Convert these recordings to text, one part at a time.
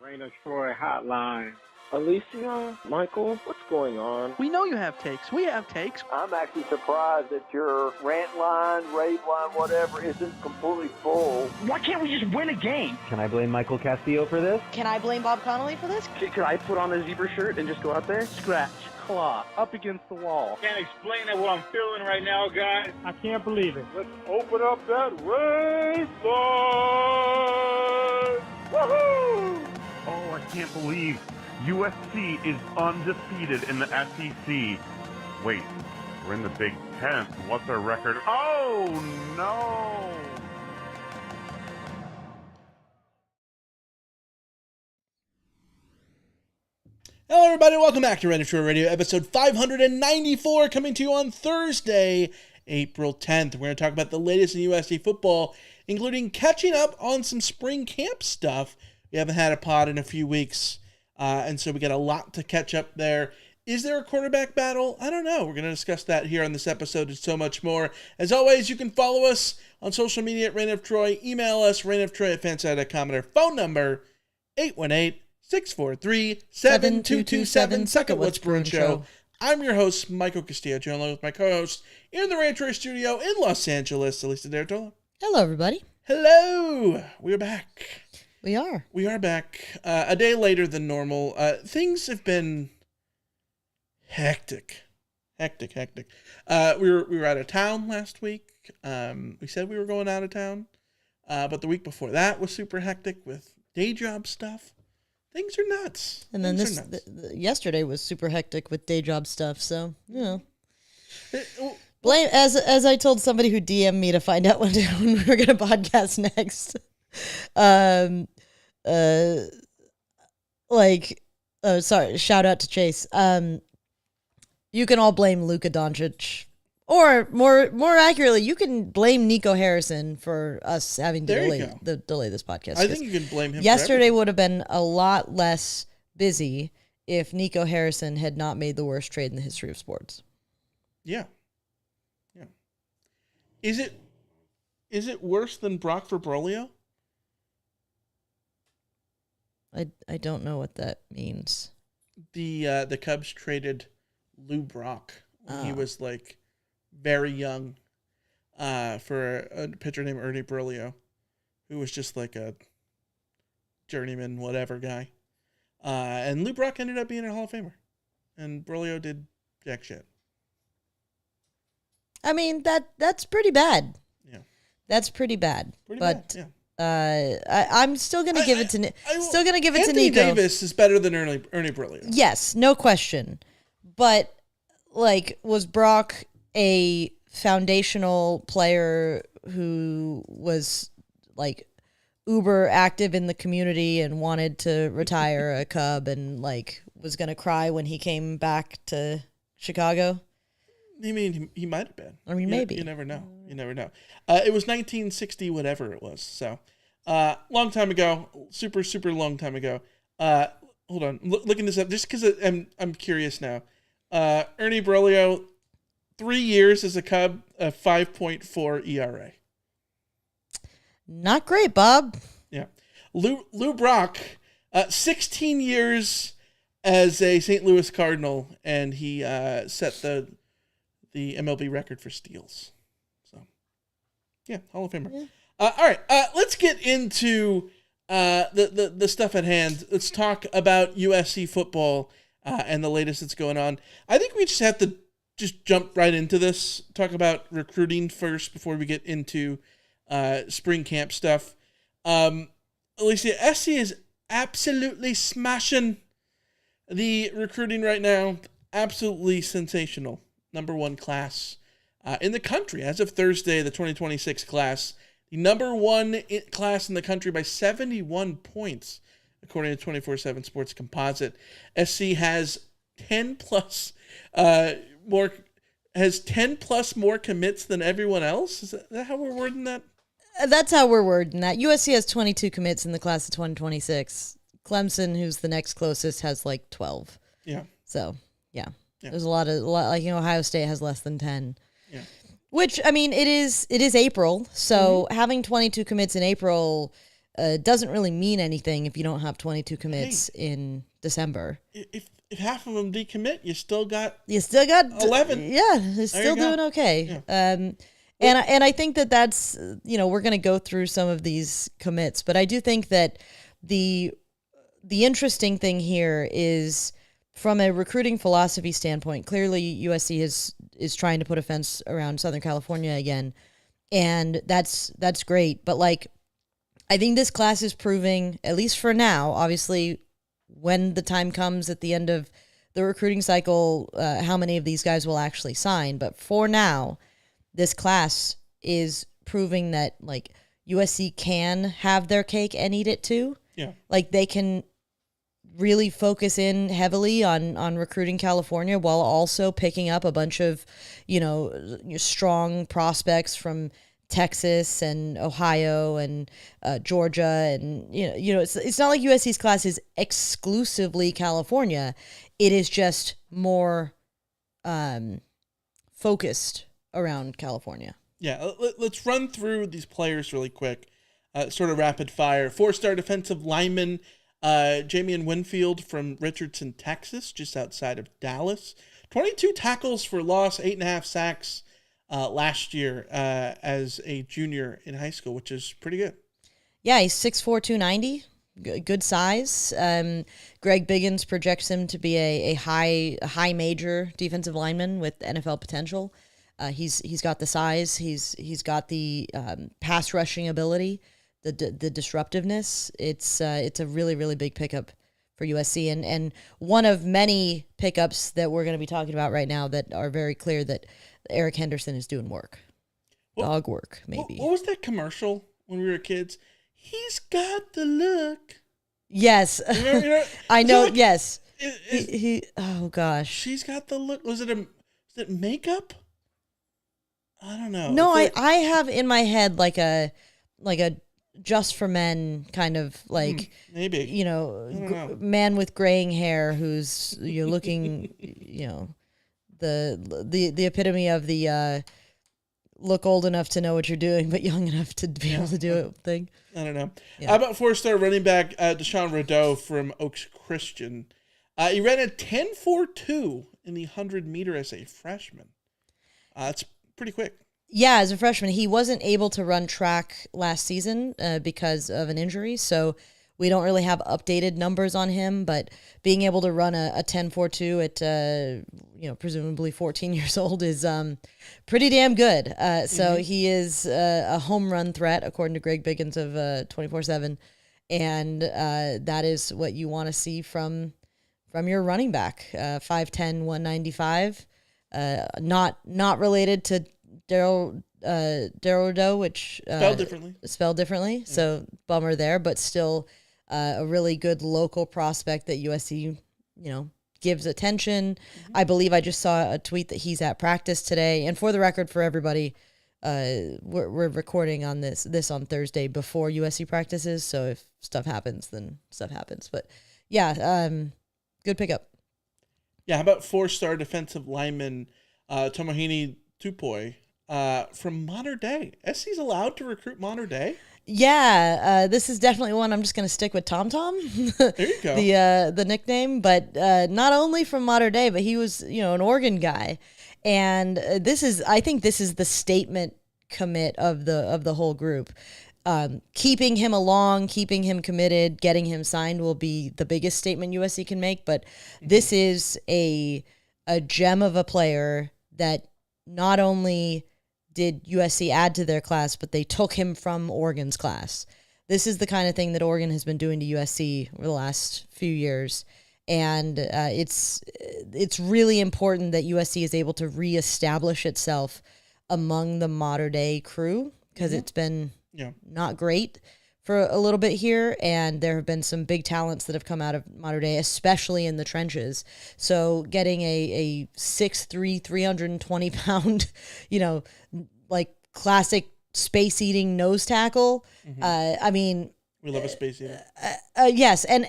Raina Troy Hotline. Alicia, Michael, what's going on? We know you have takes. We have takes. I'm actually surprised that your rant line, rave line, whatever, isn't completely full. Why can't we just win a game? Can I blame Michael Castillo for this? Can I blame Bob Connolly for this? Could I put on a zebra shirt and just go out there? Scratch, claw, up against the wall. Can't explain it what I'm feeling right now, guys. I can't believe it. Let's open up that rave line! Woohoo! Oh, I can't believe USC is undefeated in the SEC. Wait, we're in the Big Ten. What's our record? Oh, no! Hello, everybody. Welcome back to Rant Line Radio, episode 594, coming to you on Thursday, April 10th. We're going to talk about the latest in USC football, including catching up on some spring camp stuff. We haven't had a pod in a few weeks, and so we got a lot to catch up there. Is there a quarterback battle? I don't know. We're going to discuss that here on this episode and so much more. As always, you can follow us on social media at Reign of Troy. Email us, reignoftroy@fanside.com, and our phone number, 818-643-7227. Suck at What's Brewing Show. I'm your host, Michael Castillo, joined along with my co-host in the Rant Troy studio in Los Angeles, Alicia D'Artola. Hello, everybody. Hello. We're back. We are. We are back. A day later than normal. Things have been hectic. Hectic. We were out of town last week. We said we were going out of town. But the week before that was super hectic with day job stuff. Things are nuts. And then yesterday was super hectic with day job stuff. So, you know. Blame, as I told somebody who DM'd me to find out when we were going to podcast next. Shout out to Chase. You can all blame Luka Doncic, or more accurately, you can blame Nico Harrison for us having to delay this podcast. I think you can blame him. Yesterday would have been a lot less busy if Nico Harrison had not made the worst trade in the history of sports. Yeah. Is it worse than Brock for Brolio? I don't know what that means. The Cubs traded Lou Brock when he was like very young for a pitcher named Ernie Brolio, who was just like a journeyman whatever guy. And Lou Brock ended up being a Hall of Famer, and Brolio did jack shit. I mean, that's pretty bad. Yeah, that's pretty bad. Yeah. I'm still gonna give it to Nico. Anthony Davis is better than Ernie Brolio. Yes, no question. But like, was Brock a foundational player who was like uber active in the community and wanted to retire a Cub and like was gonna cry when he came back to Chicago? I mean, he might have been. I mean, maybe. You never know. It was 1960, whatever it was. So, long time ago, super, super long time ago. Hold on, looking this up just because I'm curious now. Ernie Brolio, 3 years as a Cub, a 5.4 ERA. Not great, Bob. Yeah. Lou Brock, 16 years as a St. Louis Cardinal, and he set the MLB record for steals. So, yeah, Hall of Famer. Yeah. All right, let's get into the stuff at hand. Let's talk about USC football and the latest that's going on. I think we just have to just jump right into this. Talk about recruiting first before we get into spring camp stuff. Alicia, SC is absolutely smashing the recruiting right now. Absolutely sensational. Number one class in the country as of Thursday, the 2026 class, the number one class in the country by 71 points, according to 24/7 Sports Composite. SC has 10 plus more commits than everyone else. Is that how we're wording that? That's how we're wording that. USC has 22 commits in the class of 2026. Clemson, who's the next closest, has like 12. Yeah. So, yeah. There's a lot, like, Ohio State has less than 10. Yeah. Which, I mean, it is April, so having 22 commits in April doesn't really mean anything if you don't have 22 commits in December. If half of them decommit, you still got 11. Yeah, you're still doing okay. Yeah. And I think that's, we're going to go through some of these commits, but I do think that the interesting thing here is from a recruiting philosophy standpoint, clearly USC is trying to put a fence around Southern California again. And that's great. But I think this class is proving, at least for now, obviously when the time comes at the end of the recruiting cycle, how many of these guys will actually sign. But for now, this class is proving that USC can have their cake and eat it too. Yeah. They can really focus in heavily on recruiting California while also picking up a bunch of, strong prospects from Texas and Ohio and Georgia. And, it's not like USC's class is exclusively California. It is just more focused around California. Yeah, let's run through these players really quick, sort of rapid fire. 4-star defensive lineman Jamian Winfield from Richardson, Texas, just outside of Dallas. 22 tackles for loss, 8.5 sacks last year as a junior in high school, which is pretty good. Yeah, he's 6'4", 290. Good size. Greg Biggins projects him to be a high major defensive lineman with NFL potential. He's got the size. He's got the pass rushing ability, the disruptiveness. It's a really, really big pickup for USC and one of many pickups that we're going to be talking about right now that are very clear that Eric Henderson is doing work. Dog work, maybe. What was that commercial when we were kids? He's got the look. Yes. I know. Yes. He oh gosh. She's got the look. Was it makeup? I don't know. No, I have in my head like a Just for Men kind of maybe man with graying hair who's looking the epitome of the look old enough to know what you're doing but young enough to be able to do it thing. I don't know. Yeah. How about 4-star running back Deshaun Rideau from Oaks Christian? He ran a 10.42 in the 100-meter as a freshman. It's pretty quick. Yeah, as a freshman, he wasn't able to run track last season because of an injury, so we don't really have updated numbers on him, but being able to run a 10.42 at presumably 14 years old is pretty damn good. So he is a home run threat, according to Greg Biggins of 24/7, and that is what you want to see from your running back. 5'10", 195, not related to Daryl Rideau, which spelled differently. Yeah. So bummer there, but still a really good local prospect that USC, gives attention. Mm-hmm. I believe I just saw a tweet that he's at practice today. And for the record, for everybody, we're recording on this on Thursday before USC practices. So if stuff happens, then stuff happens. But yeah, good pickup. Yeah, how about 4-star defensive lineman Tomohini Tupoi from Mater Dei? SC's allowed to recruit Mater Dei? Yeah, this is definitely one I'm just going to stick with Tom Tom. There you go. The nickname, but not only from Mater Dei, but he was an Oregon guy, and I think this is the statement commit of the whole group. Keeping him along, keeping him committed, getting him signed will be the biggest statement USC can make. But this is a gem of a player that not only did USC add to their class, but they took him from Oregon's class. This is the kind of thing that Oregon has been doing to USC over the last few years. And it's really important that USC is able to reestablish itself among the Mater Dei crew, because it's been not great for a little bit here, and there have been some big talents that have come out of Mater Dei, especially in the trenches. So getting a 6'3", 320-pound, classic space-eating nose tackle, I mean... We love a space eater. Yes, and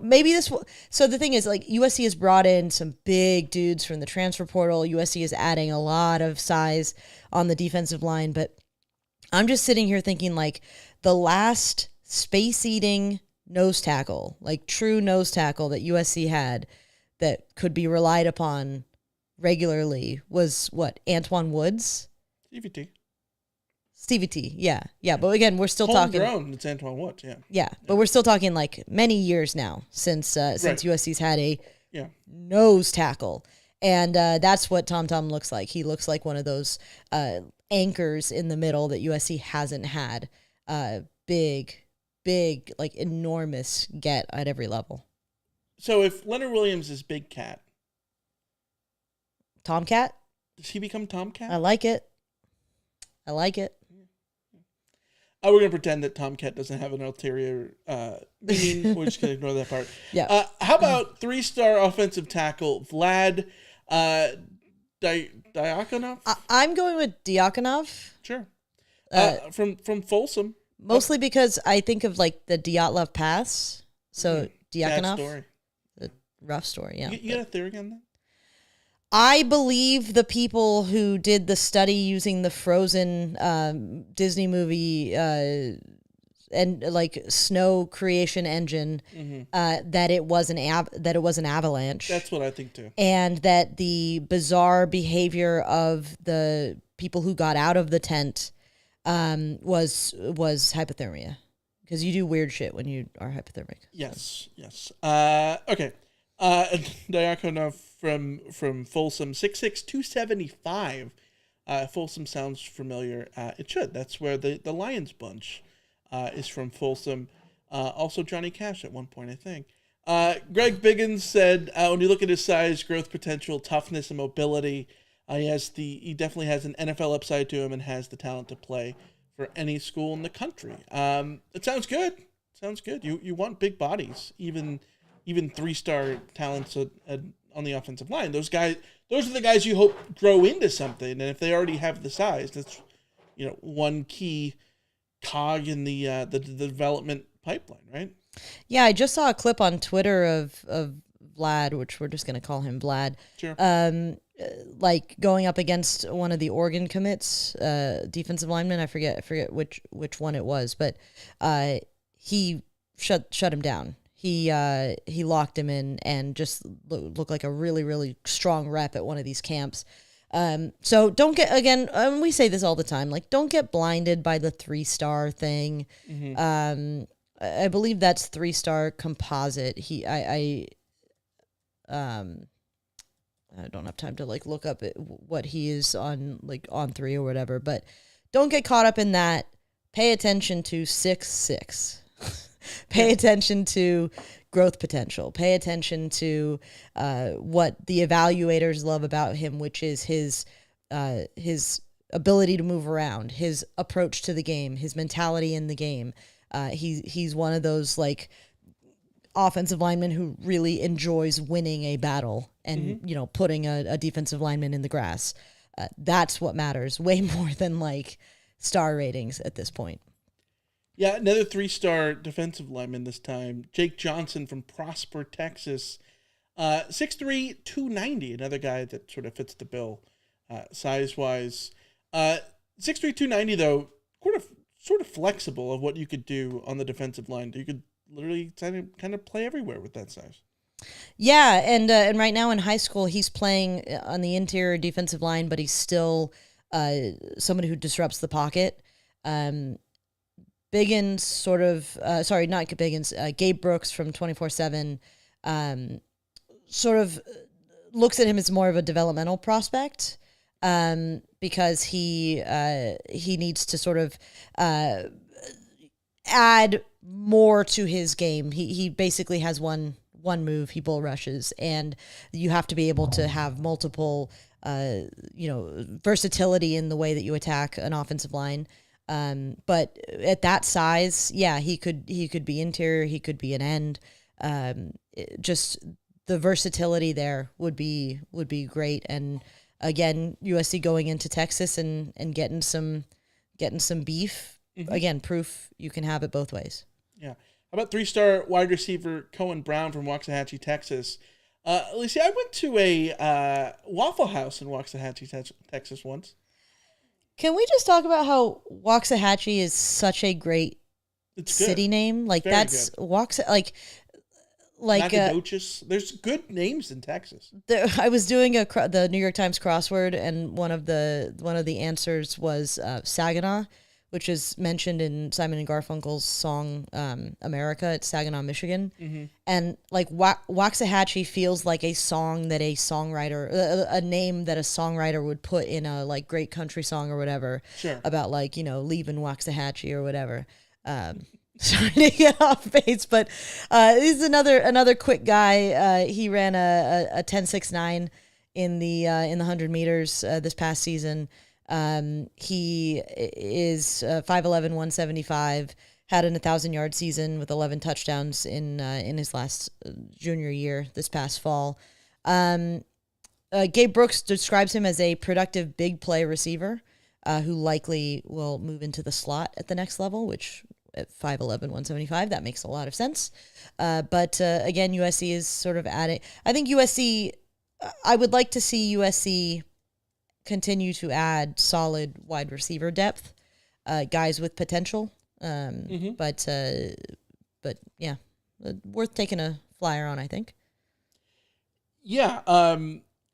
maybe this will... So the thing is, USC has brought in some big dudes from the transfer portal. USC is adding a lot of size on the defensive line, but I'm just sitting here thinking, the last space-eating nose tackle, like true nose tackle that USC had that could be relied upon regularly was what? Antoine Woods? Stevie T, yeah. But again, we're still talking. Homegrown, it's Antoine Woods, yeah. Yeah, but we're still talking like many years now since Right. USC's had a nose tackle. And that's what Tom looks like. He looks like one of those anchors in the middle that USC hasn't had. Big, like enormous get at every level. So if Leonard Williams is Big Cat, Tomcat? does he become Tomcat? I like it. We're going to pretend that Tomcat doesn't have an ulterior meaning. We're just going to ignore that part. Yeah. How about 3-star offensive tackle Vlad Diakonov? I'm going with Diakonov. Sure. From Folsom. Mostly because I think of like the Dyatlov pass. So Bad Diakonov. story. Rough story, yeah. You got a theory on that? I believe the people who did the study using the Frozen Disney movie and like snow creation engine that it was an avalanche. That's what I think too. And that the bizarre behavior of the people who got out of the tent was hypothermia, because you do weird shit when you are hypothermic. Yes. Okay. Diakonov from Folsom, 6'6", 275. Folsom sounds familiar. It should. That's where the Lions bunch is from, Folsom. Also Johnny Cash at one point, I think. Greg Biggins said, when you look at his size, growth potential, toughness, and mobility, he definitely has an NFL upside to him and has the talent to play for any school in the country. It sounds good. You want big bodies, even 3-star talents on the offensive line. Those are the guys you hope grow into something. And if they already have the size, that's one key cog in the development pipeline, right? Yeah, I just saw a clip on Twitter of Vlad, which we're just going to call him Vlad. Sure. Like going up against one of the Oregon commits, defensive lineman. I forget which one it was, but he shut him down. He locked him in and just looked like a really, really strong rep at one of these camps. So don't get, again, we say this all the time, like don't get blinded by the 3-star thing. Mm-hmm. I believe that's 3-star composite. I don't have time to like look up what he is on, like on 3 or whatever, but don't get caught up in that. Pay attention to 6'6". Pay attention to growth potential. Pay attention to what the evaluators love about him, which is his ability to move around, his approach to the game, his mentality in the game. He's one of those like offensive linemen who really enjoys winning a battle and putting a defensive lineman in the grass. That's what matters way more than like star ratings at this point. Yeah, another 3-star defensive lineman this time, Jake Johnson from Prosper, Texas. 6'3", 290, another guy that sort of fits the bill size-wise. 6'3", 290, though, sort of flexible of what you could do on the defensive line. You could literally kind of play everywhere with that size. Yeah, and right now in high school, he's playing on the interior defensive line, but he's still somebody who disrupts the pocket. Biggins Gabe Brooks from 24/7 sort of looks at him as more of a developmental prospect because he needs to sort of add more to his game. He basically has one move, he bull rushes, and you have to be able to have multiple versatility in the way that you attack an offensive line. But at that size, yeah, he could be interior, he could be an end. Just the versatility there would be great. And again, USC going into Texas and getting some beef. Mm-hmm. Again, proof you can have it both ways. Yeah. How about 3-star wide receiver Cohen Brown from Waxahachie, Texas? Lucy, I went to a Waffle House in Waxahachie, Texas once. Can we just talk about how Waxahachie is such a great It's good. city name. Like Very that's good. Nacogdoches. There's good names in Texas. I was doing the New York Times crossword, and one of the answers was Saginaw, which is mentioned in Simon and Garfunkel's song "America." It's Saginaw, Michigan, and like Waxahachie feels like a song that a songwriter, a name that a songwriter would put in a like great country song or whatever, about like leaving Waxahachie or whatever. Sorry to get off base, but he's another quick guy. He ran a 10.69 in the 100 meters this past season. He is 5'11", 175. Had an 1,000-yard season with 11 touchdowns in his last junior year this past fall. Gabe Brooks describes him as a productive big play receiver who likely will move into the slot at the next level, which at 5'11", 175, that makes a lot of sense. But again, USC is sort of adding. I think USC. I would like to see USC continue to add solid wide receiver depth, guys with potential. But yeah, worth taking a flyer on, I think. Yeah.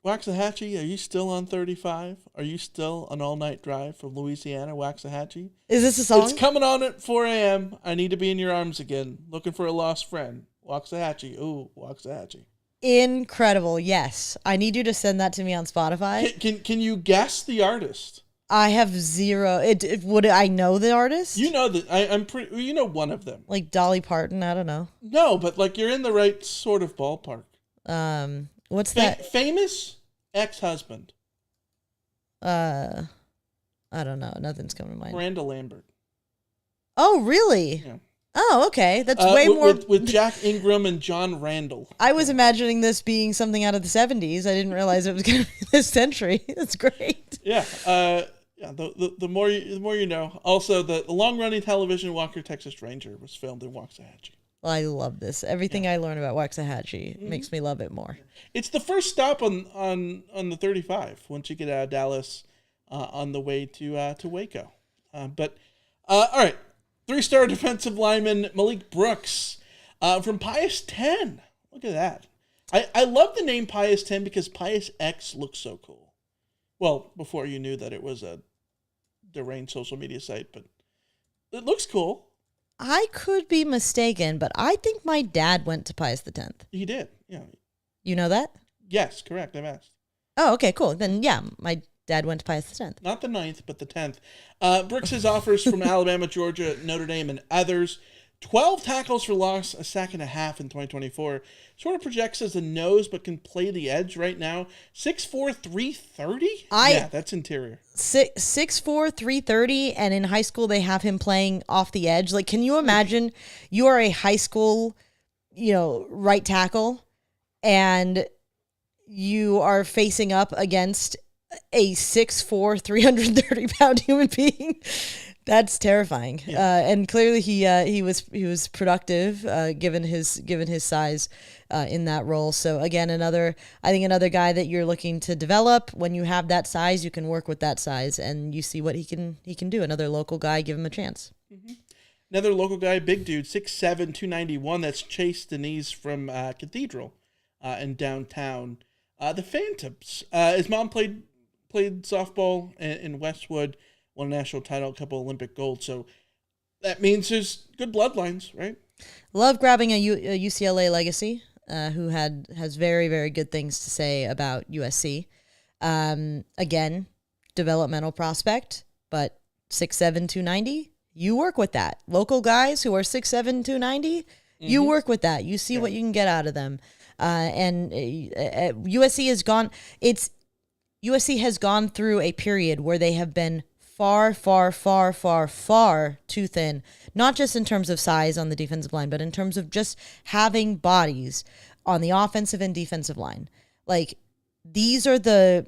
Waxahachie, are you still on 35? Are you still an all-night drive from Louisiana, Waxahachie? Is this a song? It's coming on at 4 a.m. I need to be in your arms again, looking for a lost friend. Waxahachie. Ooh, Waxahachie. Incredible. Yes. I need you to send that to me on Spotify. Can you guess the artist? I have zero. Would I know the artist? You know that I'm pretty. You know one of them. Like Dolly Parton. I don't know. No, but like you're in the right sort of ballpark. What's that? Famous ex-husband. I don't know. Nothing's coming to mind. Miranda Lambert. Oh, really? Yeah. Oh, okay. That's way more with Jack Ingram and John Randall. I was imagining this being something out of the 70s. I didn't realize it was going to be this century. That's great. Yeah. The more you know. Also, the long-running television Walker Texas Ranger was filmed in Waxahachie. Well, I love this. Everything I learn about Waxahachie makes me love it more. It's the first stop on the 35 once you get out of Dallas on the way to Waco. All right. 3-star defensive lineman Malik Brooks from Pius 10. Look at that. I love the name Pius 10 because Pius X looks so cool. Well, before you knew that it was a deranged social media site, but it looks cool. I could be mistaken, but I think my dad went to Pius X. He did, yeah. You know that? Yes, correct. I've asked. Oh, okay, cool. Then, yeah, my dad went to Pius X. Not the 9th, but the 10th. Brooks has offers from Alabama, Georgia, Notre Dame, and others. 12 tackles for loss, a sack and a half in 2024. Sort of projects as a nose, but can play the edge right now. 6'4", 330? Yeah, that's interior. 6'4", 330, and in high school they have him playing off the edge. Like, can you imagine you are a high school, right tackle, and you are facing up against a 6'4", 330-pound human being? That's terrifying. Yeah. And clearly he was productive given his size in that role. So again, another guy that you're looking to develop. When you have that size, you can work with that size and you see what he can do. Another local guy, give him a chance. Mm-hmm. Another local guy, big dude, 6'7", 291. That's Chase Denise from Cathedral in downtown. The Phantoms. His mom played softball in Westwood. Won a national title, a couple Olympic gold. So that means there's good bloodlines, right? Love grabbing a UCLA legacy who has very, very good things to say about USC. Again, developmental prospect, but 6'7", 290, you work with that. Local guys who are 6'7", 290, you work with that. You see what you can get out of them. And USC has gone through a period where they have been far, far, far, far, far too thin, not just in terms of size on the defensive line, but in terms of just having bodies on the offensive and defensive line. Like, these are the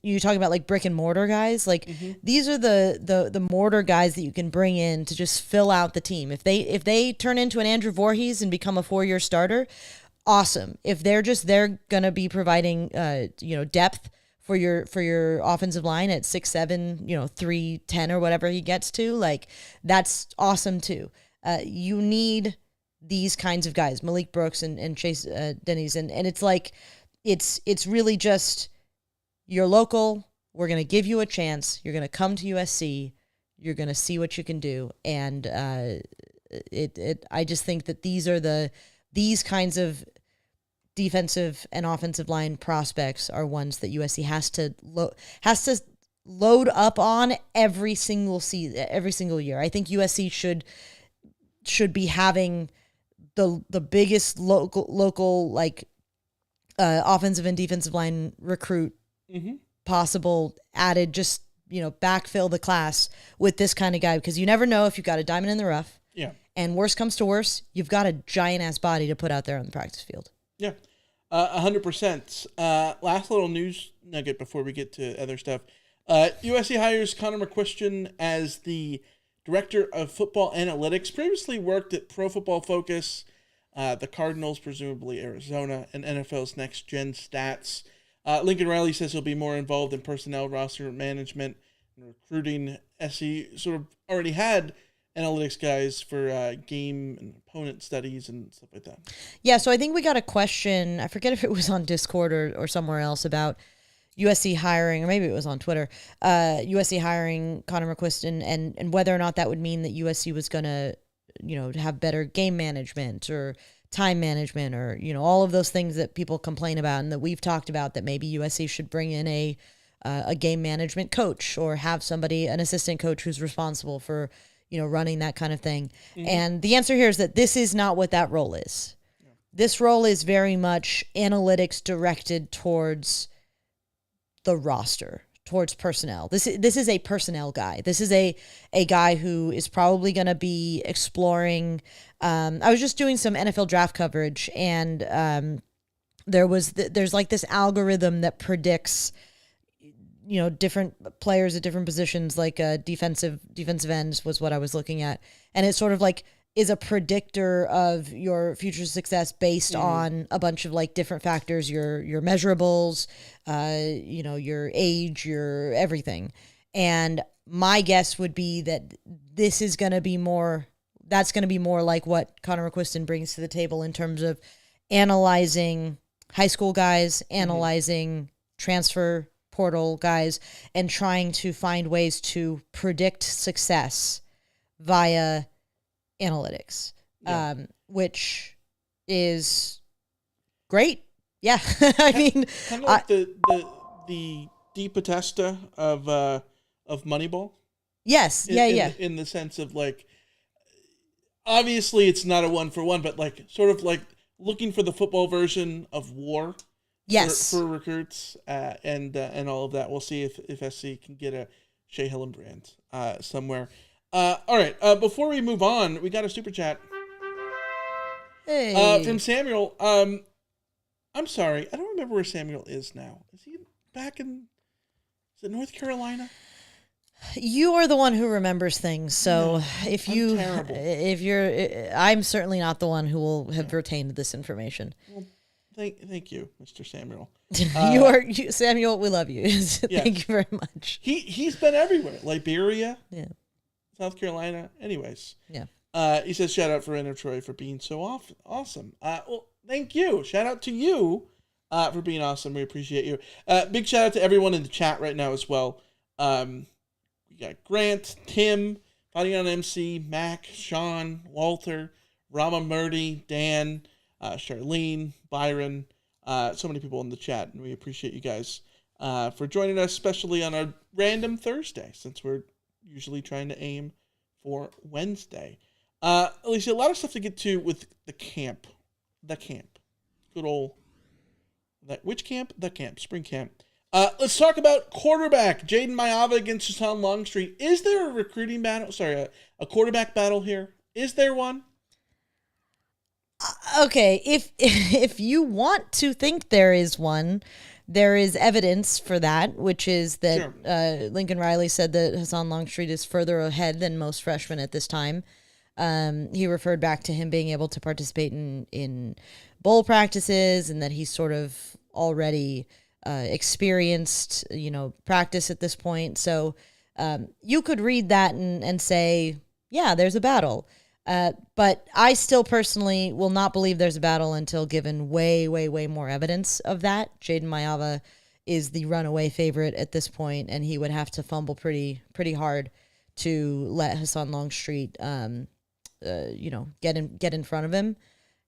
you're talking about like brick and mortar guys. Like these are the mortar guys that you can bring in to just fill out the team. If they turn into an Andrew Voorhees and become a 4-year starter, awesome. If they're going to be providing depth for your offensive line at 6'7", 310 or whatever he gets to. Like, that's awesome too. You need these kinds of guys, Malik Brooks and Chase Denny's, and it's like it's really just, you're local. We're gonna give you a chance. You're gonna come to USC. You're gonna see what you can do, and I just think that these kinds of defensive and offensive line prospects are ones that USC has to load up on every single year. I think USC should be having the biggest local like offensive and defensive line recruit possible added, just backfill the class with this kind of guy, because you never know if you've got a diamond in the rough. Yeah. And worst comes to worst, you've got a giant ass body to put out there on the practice field. Yeah. 100%. Last little news nugget before we get to other stuff. USC hires Connor McQuistion as the director of football analytics. Previously worked at Pro Football Focus, the Cardinals, presumably Arizona, and NFL's Next Gen Stats. Lincoln Riley says he'll be more involved in personnel, roster management, and recruiting. SC sort of already had analytics guys for game and opponent studies and stuff like that. Yeah, so I think we got a question, I forget if it was on Discord or somewhere else, about USC hiring, or maybe it was on Twitter, USC hiring Connor McQuiston, and whether or not that would mean that USC was going to, have better game management or time management, or, all of those things that people complain about and that we've talked about, that maybe USC should bring in a game management coach, or have an assistant coach who's responsible for, running that kind of thing. Mm-hmm. And the answer here is that this is not what that role is. Yeah. This role is very much analytics directed towards the roster, towards personnel. This is a personnel guy. This is a guy who is probably going to be exploring. I was just doing some NFL draft coverage, and there's like this algorithm that predicts, different players at different positions, like defensive ends was what I was looking at, and it sort of like is a predictor of your future success based on a bunch of like different factors, your measurables, your age, your everything. And my guess would be that this is going to be more like what Connor McQuiston brings to the table in terms of analyzing high school guys, analyzing transfer portal guys, and trying to find ways to predict success via analytics, which is great. Yeah. I mean, kind of like the Deepatesta of Moneyball. Yes. In the sense of like, obviously it's not a 1-for-1, but like sort of like looking for the football version of WAR. Yes. For recruits and all of that. We'll see if SC can get a Shea Hillenbrand somewhere. All right. Before we move on, we got a super chat. Hey. From Samuel. I'm sorry, I don't remember where Samuel is now. Is he back in? Is it North Carolina? You are the one who remembers things, so I'm certainly not the one who will have retained this information. Well, thank you, Mr. Samuel. Samuel. We love you. Thank you very much. He's been everywhere. Liberia. Yeah. South Carolina. Anyways. Yeah. He says, shout out for Inner Troy for being so awesome. Well, thank you. Shout out to you for being awesome. We appreciate you. Big shout out to everyone in the chat right now as well. We got Grant, Tim, Fighting on MC, Mac, Sean, Walter, Rama Murdy, Dan, Charlene, Byron, so many people in the chat, and we appreciate you guys for joining us, especially on a random Thursday, since we're usually trying to aim for Wednesday. Alicia, a lot of stuff to get to with the camp. Good old... Which camp? The camp. Spring camp. Let's talk about quarterback. Jaden Mayava against Hassan Longstreet. Is there a recruiting battle? Sorry, a quarterback battle here? Is there one? Okay, if you want to think there is one, there is evidence for that, which is that sure. Lincoln Riley said that Hassan Longstreet is further ahead than most freshmen at this time. He referred back to him being able to participate in bowl practices, and that he's sort of already experienced, practice at this point. So you could read that and say, yeah, there's a battle. But I still personally will not believe there's a battle until given way, way, way more evidence of that. Jaden Mayava is the runaway favorite at this point, and he would have to fumble pretty hard to let Hassan Longstreet, get in front of him.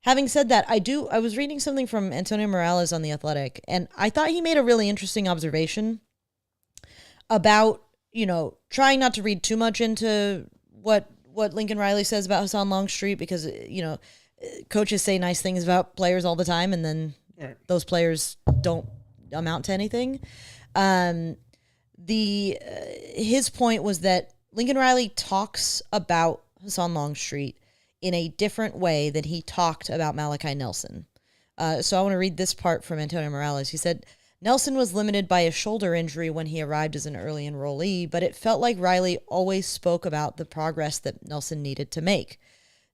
Having said that, I was reading something from Antonio Morales on The Athletic, and I thought he made a really interesting observation about, trying not to read too much into what Lincoln Riley says about Hassan Longstreet, because, coaches say nice things about players all the time, and then those players don't amount to anything. His point was that Lincoln Riley talks about Hassan Longstreet in a different way than he talked about Malachi Nelson. So I want to read this part from Antonio Morales. He said, Nelson was limited by a shoulder injury when he arrived as an early enrollee, but it felt like Riley always spoke about the progress that Nelson needed to make.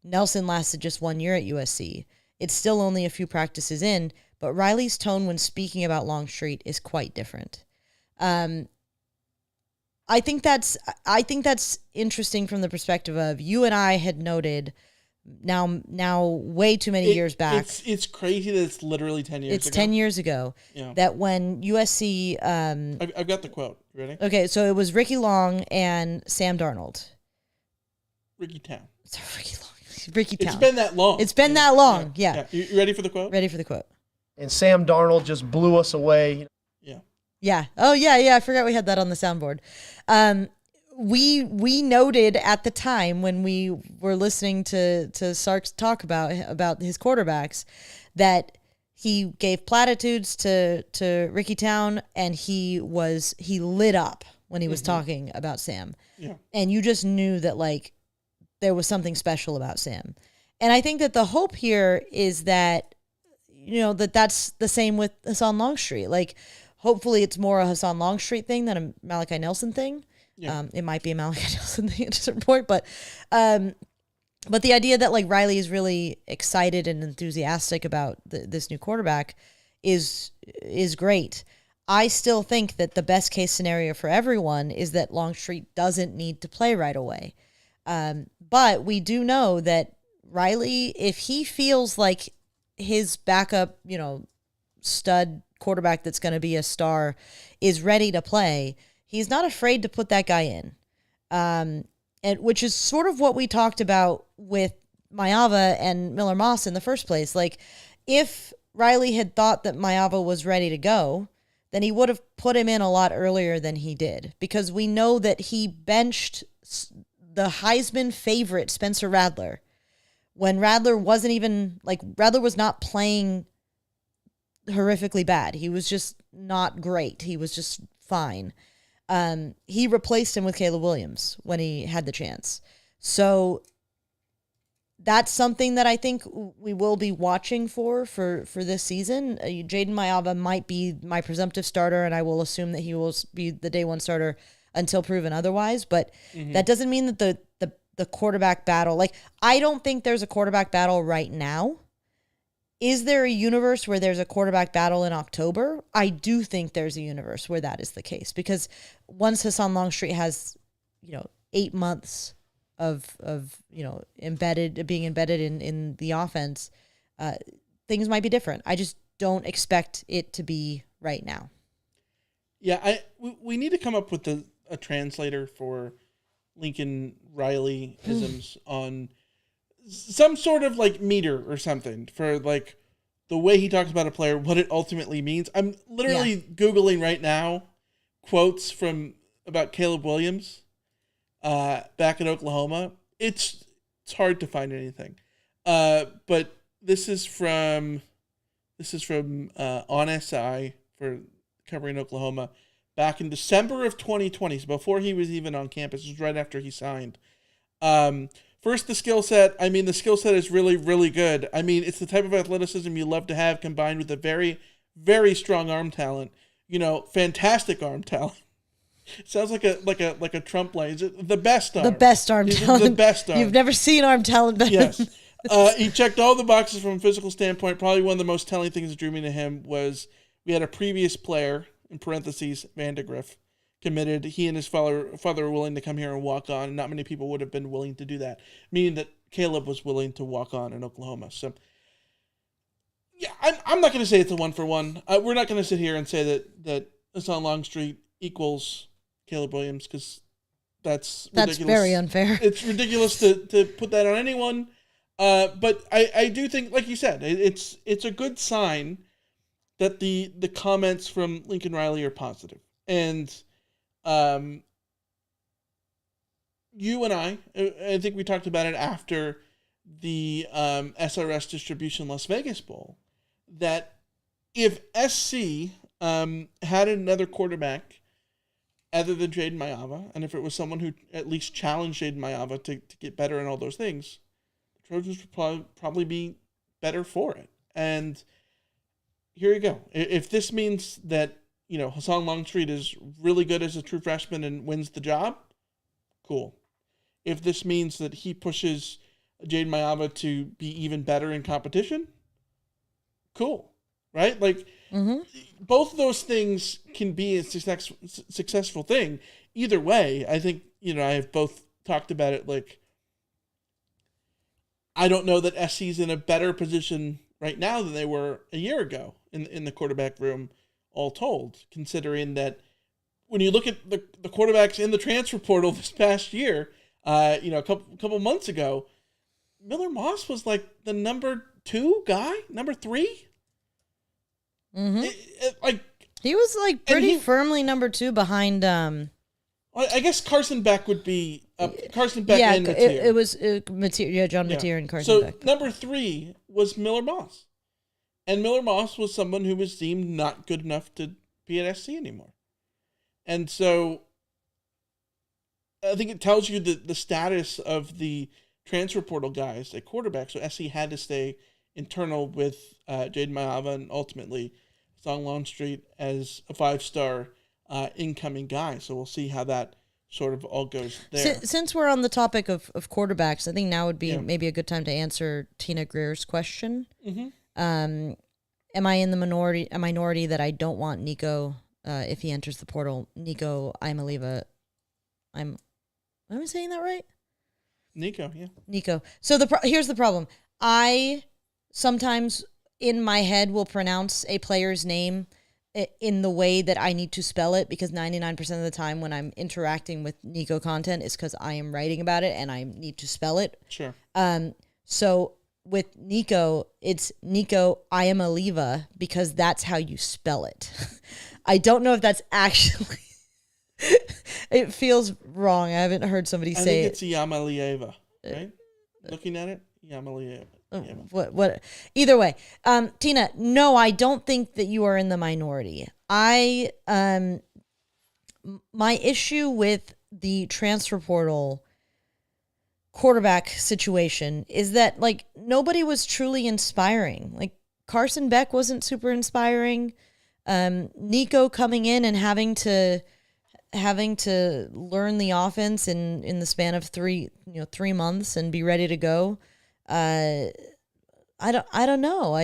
Nelson lasted just 1 year at USC. It's still only a few practices in, but Riley's tone when speaking about Longstreet is quite different. I think that's interesting from the perspective of, you and I had noted now way too many years back. It's crazy that it's literally 10 years ago. It's 10 years ago that when USC... I've got the quote. You ready? Okay, so it was Ricky Long and Sam Darnold. Ricky Town. Ricky Town. It's been that long. It's been that long, yeah. You ready for the quote? Ready for the quote. And Sam Darnold just blew us away. Yeah. Oh, yeah. I forgot we had that on the soundboard. We noted at the time when we were listening to Sark's talk about his quarterbacks that he gave platitudes to Ricky Town, and he lit up when he was talking about Sam. Yeah. And you just knew that, like, there was something special about Sam. And I think that the hope here is that, that's the same with Hassan Longstreet. Like, hopefully it's more a Hassan Longstreet thing than a Malachi Nelson thing. Yeah. It might be a Malachi Nelson thing at a certain point, but the idea that, like, Riley is really excited and enthusiastic about this new quarterback is great. I still think that the best case scenario for everyone is that Longstreet doesn't need to play right away. But we do know that Riley, if he feels like his backup, stud quarterback that's going to be a star is ready to play, he's not afraid to put that guy in. And which is sort of what we talked about with Mayava and Miller Moss in the first place. Like, if Riley had thought that Mayava was ready to go, then he would have put him in a lot earlier than he did, because we know that he benched the Heisman favorite Spencer Rattler when Rattler wasn't even, like, Rattler was not playing horrifically bad. He was just not great. He was just fine. He replaced him with Caleb Williams when he had the chance. So that's something that I think we will be watching for this season. Jaden Mayava might be my presumptive starter, and I will assume that he will be the day one starter until proven otherwise. But that doesn't mean that the quarterback battle, like, I don't think there's a quarterback battle right now. Is there a universe where there's a quarterback battle in October? I do think there's a universe where that is the case, because once Hassan Longstreet has, 8 months of being embedded in the offense, things might be different. I just don't expect it to be right now. Yeah, we need to come up with a translator for Lincoln Riley isms on some sort of, like, meter or something for, like, the way he talks about a player, what it ultimately means. I'm literally Googling right now quotes about Caleb Williams back in Oklahoma. It's hard to find anything. But this is from On SI for covering Oklahoma back in December of 2020, so before he was even on campus. It was right after he signed. First, the skill set. I mean, the skill set is really, really good. I mean, it's the type of athleticism you love to have combined with a very, very strong arm talent. Fantastic arm talent. Sounds like a Trump line. The best arm. The best arm talent. The best arm. You've never seen arm talent better. Yes. He checked all the boxes from a physical standpoint. Probably one of the most telling things that drew me to him was We had a previous player, in parentheses, Vandegrift, committed. He and his father were willing to come here and walk on, and not many people would have been willing to do that, meaning that Caleb was willing to walk on in Oklahoma. So, yeah, I'm not going to say it's a 1-for-1. We're not going to sit here and say that Hassan Longstreet equals Caleb Williams, because that's ridiculous. Very unfair. It's ridiculous to put that on anyone. But I do think, like you said, it's a good sign that the comments from Lincoln Riley are positive. And you and I think we talked about it after the SRS Distribution Las Vegas Bowl, that if SC had another quarterback other than Jaden Mayava, and if it was someone who at least challenged Jaden Mayava to get better in all those things, the Trojans would probably be better for it. And here you go. If this means that, Hassan Longstreet is really good as a true freshman and wins the job, cool. If this means that he pushes Jaden Mayava to be even better in competition, cool. Right? Both of those things can be a successful thing. Either way, I think, I have both talked about it. I don't know that SC's in a better position right now than they were a year ago in the quarterback room, all told, considering that when you look at the quarterbacks in the transfer portal this past year, a couple months ago, Miller Moss was the number 2 guy, number 3. Mm-hmm. He was pretty firmly number 2 behind. I guess Carson Beck would be Carson Beck and Mateer. It was Mateer, John Mateer and Carson Beck. So number 3 was Miller Moss, and Miller Moss was someone who was deemed not good enough to be at SC anymore, and so I think it tells you the status of the transfer portal guys at quarterback. So SC had to stay internal with Jaden Mayava and ultimately Hassan Longstreet as a 5-star incoming guy. So we'll see how that sort of all goes there. Since we're on the topic of quarterbacks, I think now would be maybe a good time to answer Tina Greer's question. Mm-hmm. Am I in the minority that I don't want Nico if he enters the portal? Nico Imaliva. Am I saying that right? Nico, yeah. Nico. So here's the problem. I sometimes in my head will pronounce a player's name in the way that I need to spell it, because 99% of the time when I'm interacting with Nico content is because I am writing about it and I need to spell it. Sure. So with Nico, it's Nico Imaliva because that's how you spell it. I don't know if that's actually... It feels wrong. I haven't heard somebody say it. I think it's Yamalieva, right? Looking at it, Yamalieva. What? Either way, Tina, no, I don't think that you are in the minority. My issue with the transfer portal quarterback situation is that nobody was truly inspiring. Carson Beck wasn't super inspiring. Nico coming in and having to learn the offense in the span of 3 months and be ready to go. I don't know.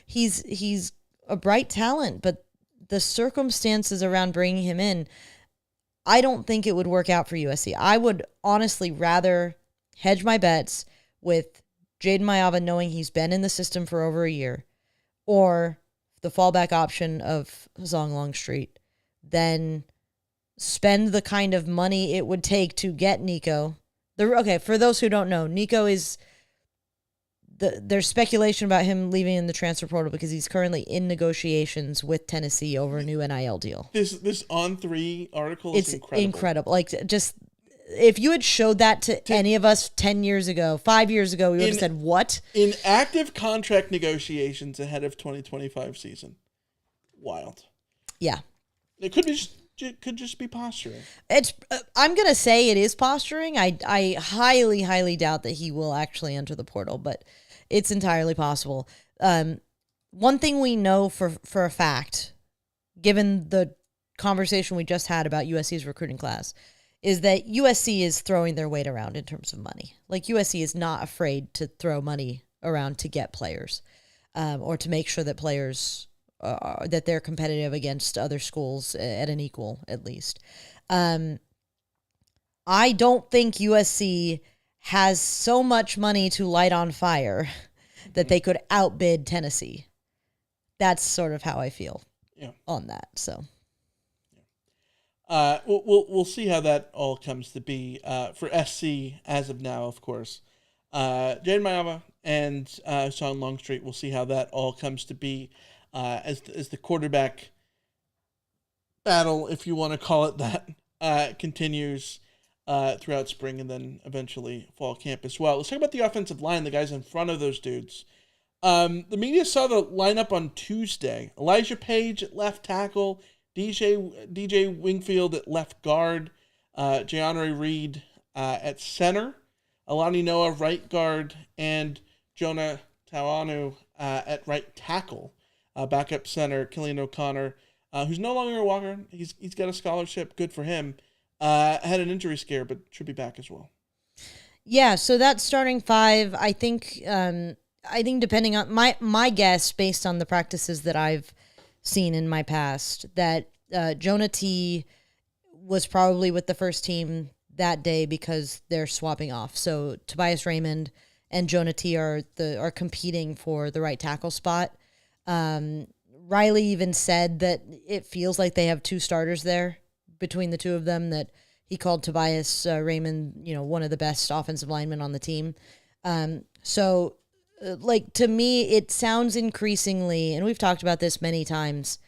He's a bright talent, but the circumstances around bringing him in, I don't think it would work out for USC. I would honestly rather hedge my bets with Jaden Mayava knowing he's been in the system for over a year, or the fallback option of Hassan Longstreet, than spend the kind of money it would take to get Nico. For those who don't know, Nico is there's speculation about him leaving in the transfer portal because he's currently in negotiations with Tennessee over a new NIL deal. This On3 article is incredible. Just if you had showed that to any of us 10 years ago, 5 years ago, we would have said, what? In active contract negotiations ahead of 2025 season. Wild. Yeah. It could just be posturing. I'm gonna say it is posturing. I highly, highly doubt that he will actually enter the portal, but it's entirely possible. One thing we know for a fact, given the conversation we just had about USC's recruiting class, is that USC is throwing their weight around in terms of money. USC is not afraid to throw money around to get players, or to make sure that players that they're competitive against other schools at an equal, at least. I don't think USC has so much money to light on fire that they could outbid Tennessee. That's sort of how I feel on that. So, we'll see how that all comes to be for SC as of now. Of course, Jaden Mayava and Sean Longstreet. We'll see how that all comes to be as the quarterback battle, if you want to call it that, continues throughout spring and then eventually fall camp as well. Let's talk about the offensive line, the guys in front of those dudes. The media saw the lineup on Tuesday. Elijah Page at left tackle, DJ Wingfield at left guard, Jayonre Reed at center, Alani Noah right guard, and Jonah Tawanu at right tackle. Backup center, Killian O'Connor, who's no longer a Walker. He's got a scholarship, good for him. Had an injury scare, but should be back as well. Yeah, so that starting five, I think depending on my guess, based on the practices that I've seen in my past, that Jonah T was probably with the first team that day because they're swapping off. So Tobias Raymond and Jonah T are competing for the right tackle spot. Riley even said that it feels like they have two starters there between the two of them, that he called Tobias Raymond, one of the best offensive linemen on the team. So to me, it sounds increasingly, and we've talked about this many times,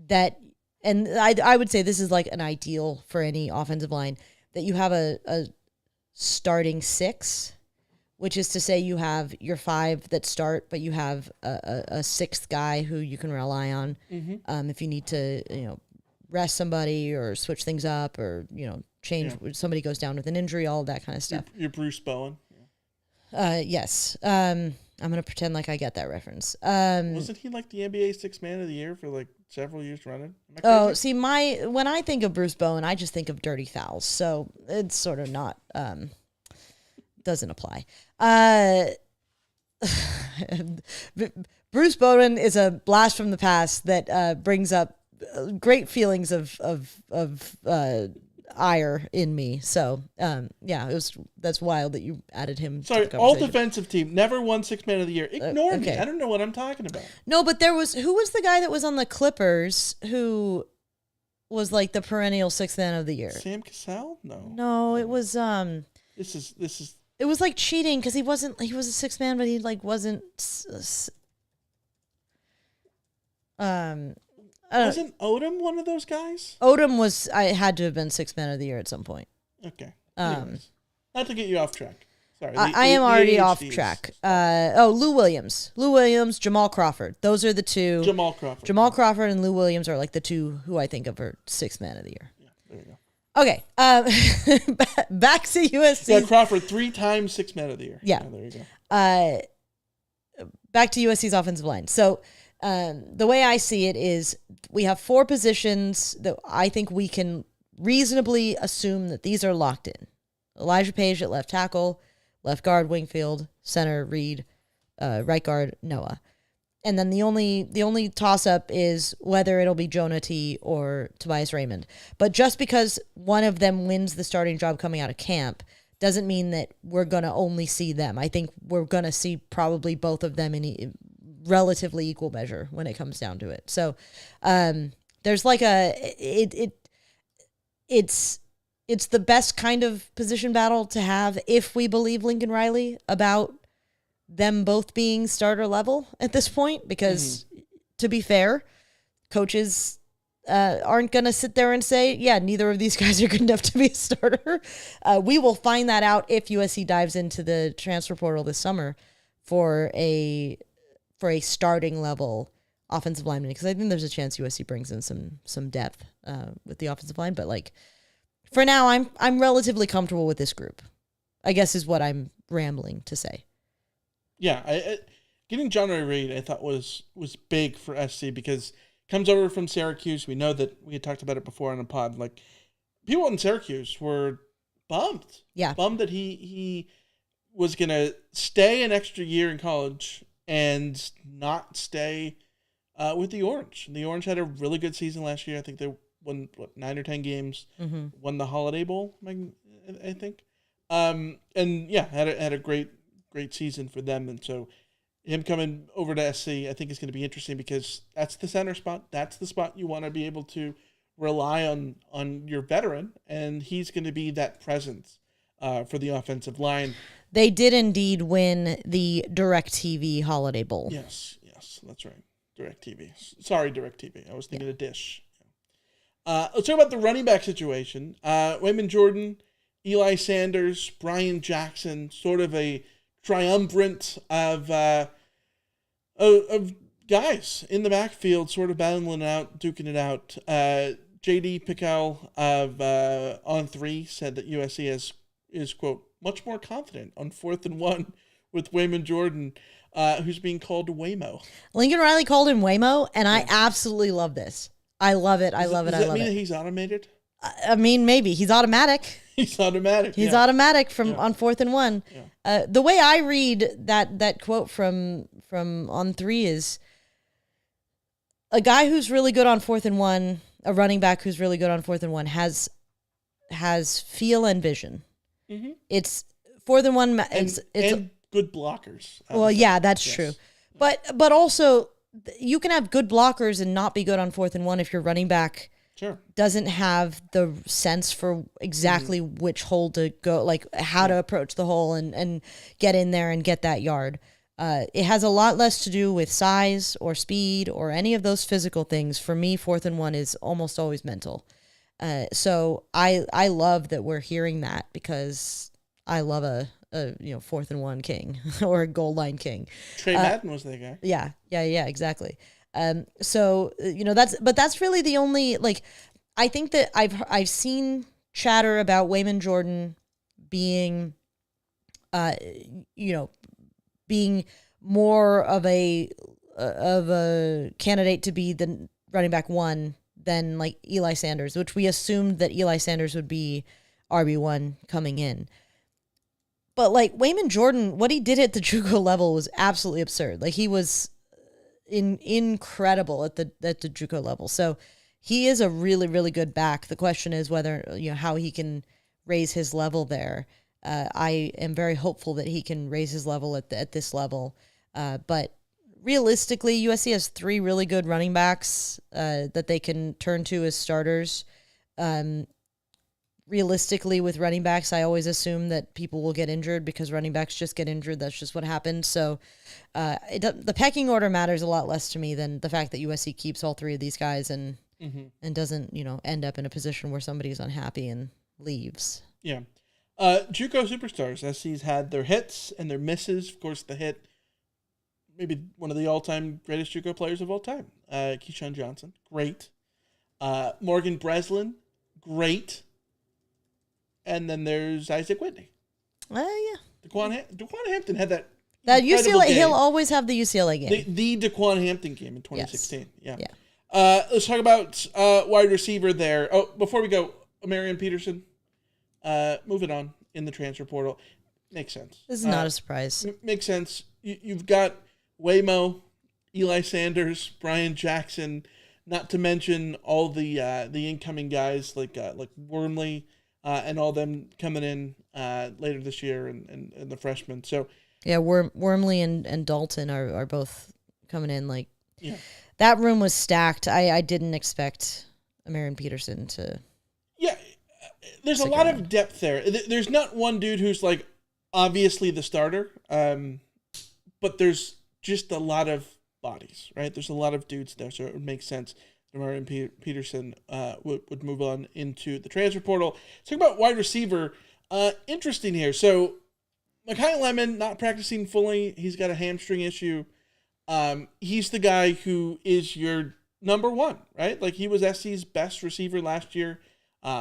that, and I would say this is like an ideal for any offensive line, that you have a starting six, which is to say you have your five that start, but you have a sixth guy who you can rely on if you need to, rest somebody or switch things up or, change. Somebody goes down with an injury, all of that kind of stuff. You're Bruce Bowen. Yes. I'm going to pretend like I get that reference. Wasn't he like the NBA Sixth Man of the Year for like several years running? Oh, see, when I think of Bruce Bowen, I just think of dirty fouls. So it's sort of not, doesn't apply. Bruce Bowen is a blast from the past that brings up great feelings of ire in me. So that's wild that you added him. Sorry, all defensive team never won Sixth Man of the Year. Ignore me. I don't know what I'm talking about. No, but who was the guy that was on the Clippers who was like the perennial Sixth Man of the Year? Sam Cassell? No, it was This is. It was like cheating because he was a sixth man, but he like wasn't. Wasn't Odom one of those guys? Odom had to have been sixth man of the year at some point. Okay. Anyways, not to get you off track. Sorry. I am already off track. Lou Williams. Lou Williams, Jamal Crawford. Those are the two. Jamal Crawford and Lou Williams are like the two who I think of are sixth man of the year. Yeah, there you go. Okay. Back to USC. Yeah, Crawford 3 times Sixth Man of the Year. Yeah. There you go. Back to USC's offensive line. So the way I see it is we have 4 positions that I think we can reasonably assume that these are locked in. Elijah Page at left tackle, left guard Wingfield, center Reed, right guard Noah. And then the only toss-up is whether it'll be Jonah T. or Tobias Raymond. But just because one of them wins the starting job coming out of camp doesn't mean that we're going to only see them. I think we're going to see probably both of them in relatively equal measure when it comes down to it. So there's like it's the best kind of position battle to have if we believe Lincoln Riley about them both being starter level at this point, because to be fair, coaches aren't going to sit there and say, yeah, neither of these guys are good enough to be a starter. We will find that out if USC dives into the transfer portal this summer for a starting level offensive lineman, because I think there's a chance USC brings in some depth with the offensive line. But like for now, I'm relatively comfortable with this group, I guess is what I'm rambling to say. Yeah, getting John Ray Reed I thought was big for SC because he comes over from Syracuse. We know that we had talked about it before on the pod. Like people in Syracuse were bummed. Yeah, bummed that he was gonna stay an extra year in college and not stay with the Orange. The Orange had a really good season last year. I think they won 9 or 10 games. Mm-hmm. Won the Holiday Bowl, I think. And yeah, had a great season for them. And so him coming over to SC, I think is going to be interesting because that's the center spot. That's the spot you want to be able to rely on your veteran, and he's going to be that presence for the offensive line. They did indeed win the DirecTV Holiday Bowl. Yes, that's right. DirecTV. Sorry, DirecTV. I was thinking of Dish. Let's talk about the running back situation. Wayman Jordan, Eli Sanders, Brian Jackson, sort of a triumvirate of guys in the backfield, sort of battling it out, duking it out. J.D. Pickell of On3 said that USC is, quote, much more confident on 4th and 1 with Wayman Jordan, who's being called Waymo. Lincoln Riley called him Waymo, and I absolutely love this. I love it. Does that mean that he's automated? I mean, maybe. He's automatic. He's automatic. He's automatic on 4th and 1. Yeah. The way I read that quote from On3 is a guy who's really good on 4th and 1, a running back who's really good on 4th and 1 has feel and vision. Mm-hmm. It's 4th and 1. It's good blockers. Well, yeah, that's true. But also you can have good blockers and not be good on 4th and 1 if your running back doesn't have the sense for exactly which hole to go, like how to approach the hole and get in there and get that yard. It has a lot less to do with size or speed or any of those physical things. For me, 4th and 1 is almost always mental. So I love that we're hearing that because I love a 4th and 1 king or a goal line king. Trey Madden was that guy. Yeah, exactly. So that's really the only, like, I think that I've seen chatter about Wayman Jordan being being more of a candidate to be the running back 1 than like Eli Sanders, which we assumed that Eli Sanders would be RB1 coming in. But like Wayman Jordan, what he did at the JUCO level was absolutely absurd. Like he was incredible at the JUCO level. So he is a really, really good back. The question is whether, how he can raise his level there. I am very hopeful that he can raise his level at this level. But realistically, USC has 3 really good running backs that they can turn to as starters. Realistically, with running backs, I always assume that people will get injured because running backs just get injured. That's just what happens. So the pecking order matters a lot less to me than the fact that USC keeps all 3 of these guys and doesn't, end up in a position where somebody's unhappy and leaves. Yeah. JUCO superstars. SC's had their hits and their misses. Of course, the hit, maybe one of the all-time greatest JUCO players of all time, Keyshawn Johnson. Great. Morgan Breslin. Great. And then there's Isaac Whitney. Yeah. DeQuan Hampton had that UCLA. game. He'll always have the UCLA game. The DeQuan Hampton game in 2016. Yes. Yeah. Let's talk about wide receiver there. Oh, before we go, Marion Peterson. Moving on in the transfer portal. Makes sense. This is not a surprise. Makes sense. You've got Waymo, Eli Sanders, Brian Jackson, not to mention all the incoming guys like Wormley and all them coming in later this year and the freshmen. So yeah, Wormley and Dalton are both coming in. Like that room was stacked. I didn't expect Marion Peterson to. Yeah. There's a lot of depth there. There's not one dude who's like obviously the starter, but there's just a lot of bodies, right? There's a lot of dudes there, so it would make sense that Marion Peterson would move on into the transfer portal. Let's talk about wide receiver. Interesting here. So Makai Lemon not practicing fully. He's got a hamstring issue. He's the guy who is your number 1, right? Like he was SC's best receiver last year.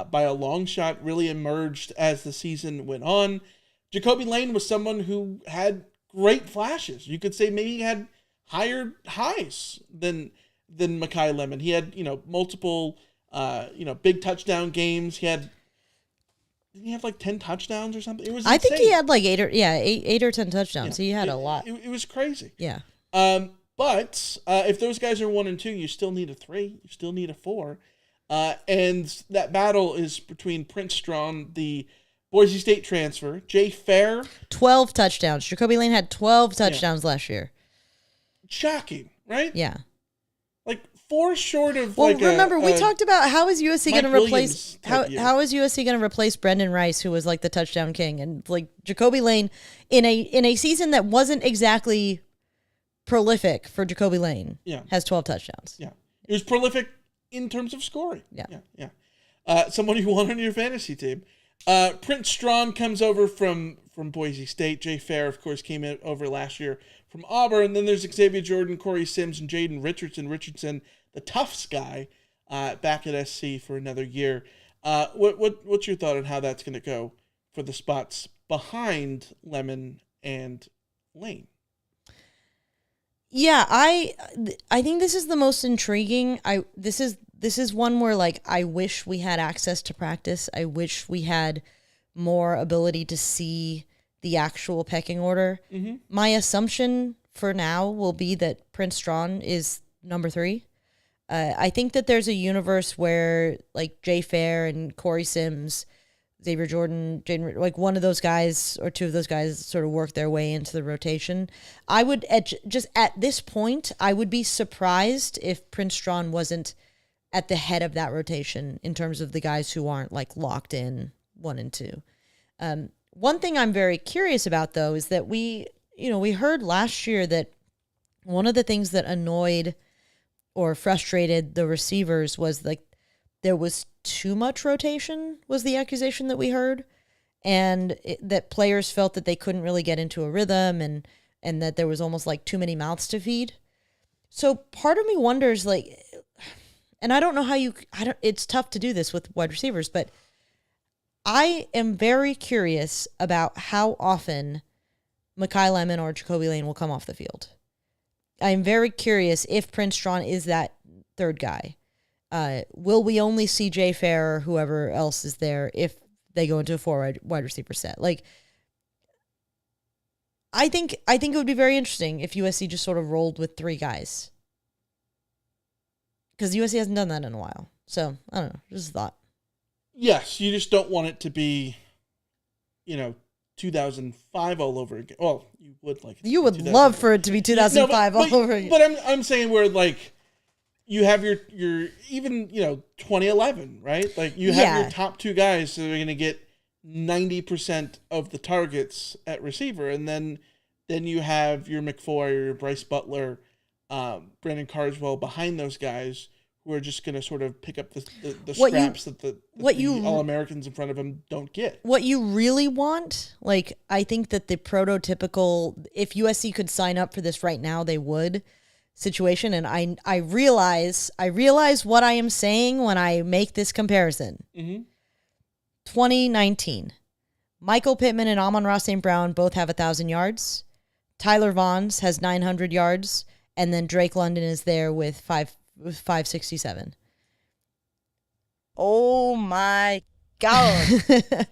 By a long shot, really emerged as the season went on. Jacoby Lane was someone who had great flashes. You could say maybe he had higher highs than Makai Lemon. He had, multiple, big touchdown games. Didn't he have like 10 touchdowns or something? It was insane. I think he had like 8 or 10 touchdowns. Yeah. He had a lot. It was crazy. Yeah. But if those guys are 1 and 2, you still need a 3. You still need a 4. And that battle is between Prince Strong, the Boise State transfer, Jay Fair. 12 touchdowns. Jacoby Lane had 12 touchdowns last year. Shocking, right? Yeah. Like 4 short of remember, we talked about how is USC going to replace how is USC going to replace Brendan Rice, who was like the touchdown king, and like Jacoby Lane in a season that wasn't exactly prolific for Jacoby Lane. Yeah. Has 12 touchdowns. Yeah. It was prolific in terms of scoring. Yeah. Someone you want on your fantasy team. Prince Strong comes over from Boise State. Jay Fair, of course, came over last year from Auburn. And then there's Xavier Jordan, Corey Sims, and Jaden Richardson. Richardson, the Tufts guy, back at SC for another year. What's your thought on how that's going to go for the spots behind Lemon and Lane? Yeah, I think this is the most intriguing. This is one where like I wish we had access to practice. I wish we had more ability to see the actual pecking order. Mm-hmm. My assumption for now will be that Prince Strong is number 3. I think that there's a universe where like Jay Fair and Corey Sims, Xavier Jordan, Jaden, like one of those guys or two of those guys sort of work their way into the rotation. I would just at this point, I would be surprised if Prince Strong wasn't at the head of that rotation in terms of the guys who aren't like locked in 1 and 2. One thing I'm very curious about though is that we heard last year that one of the things that annoyed or frustrated the receivers was like there was too much rotation was the accusation that we heard, and that players felt that they couldn't really get into a rhythm and that there was almost like too many mouths to feed. So part of me wonders like, and I don't know it's tough to do this with wide receivers, but I am very curious about how often Mekhi Lemon or Jacoby Lane will come off the field. I'm very curious if Prince Strong is that third guy. Will we only see Jay Fair or whoever else is there if they go into a 4 wide receiver set? Like, I think it would be very interesting if USC just sort of rolled with 3 guys, because USC hasn't done that in a while. So I don't know, just a thought. Yes, you just don't want it to be, 2005 all over again. Well, you would like it. You would love for it to be 2005 all over again. But I'm saying where like you have your even 2011, right? Like you have your top 2 guys that are going to get 90% of the targets at receiver, and then you have your McFoy or your Bryce Butler, Brandon Carswell behind those guys who are just going to sort of pick up the scraps that the All-Americans in front of them don't get. What you really want, like, I think that the prototypical, if USC could sign up for this right now, they would, situation, and I realize what I am saying when I make this comparison. Mm-hmm. 2019, Michael Pittman and Amon-Ra St. Brown both have 1,000 yards. Tyler Vaughns has 900 yards, and then Drake London is there with 567. Oh my God! I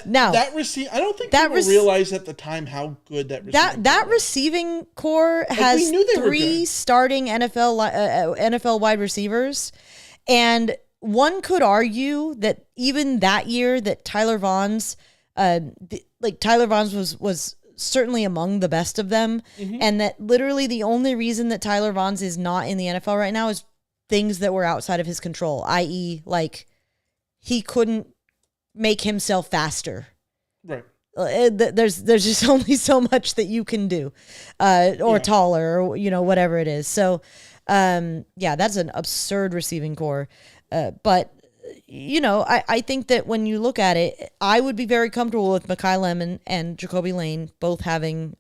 don't think people realized at the time how good that receiving core has 3 starting NFL wide receivers, and one could argue that even that year that Tyler Vaughns was certainly among the best of them, mm-hmm. and that literally the only reason that Tyler Vaughns is not in the NFL right now is things that were outside of his control, i.e., like he couldn't make himself faster. Right. There's just only so much that you can do, or taller, or whatever it is. So, that's an absurd receiving core. But I think that when you look at it, I would be very comfortable with Mekhi Lemon and Jacoby Lane both having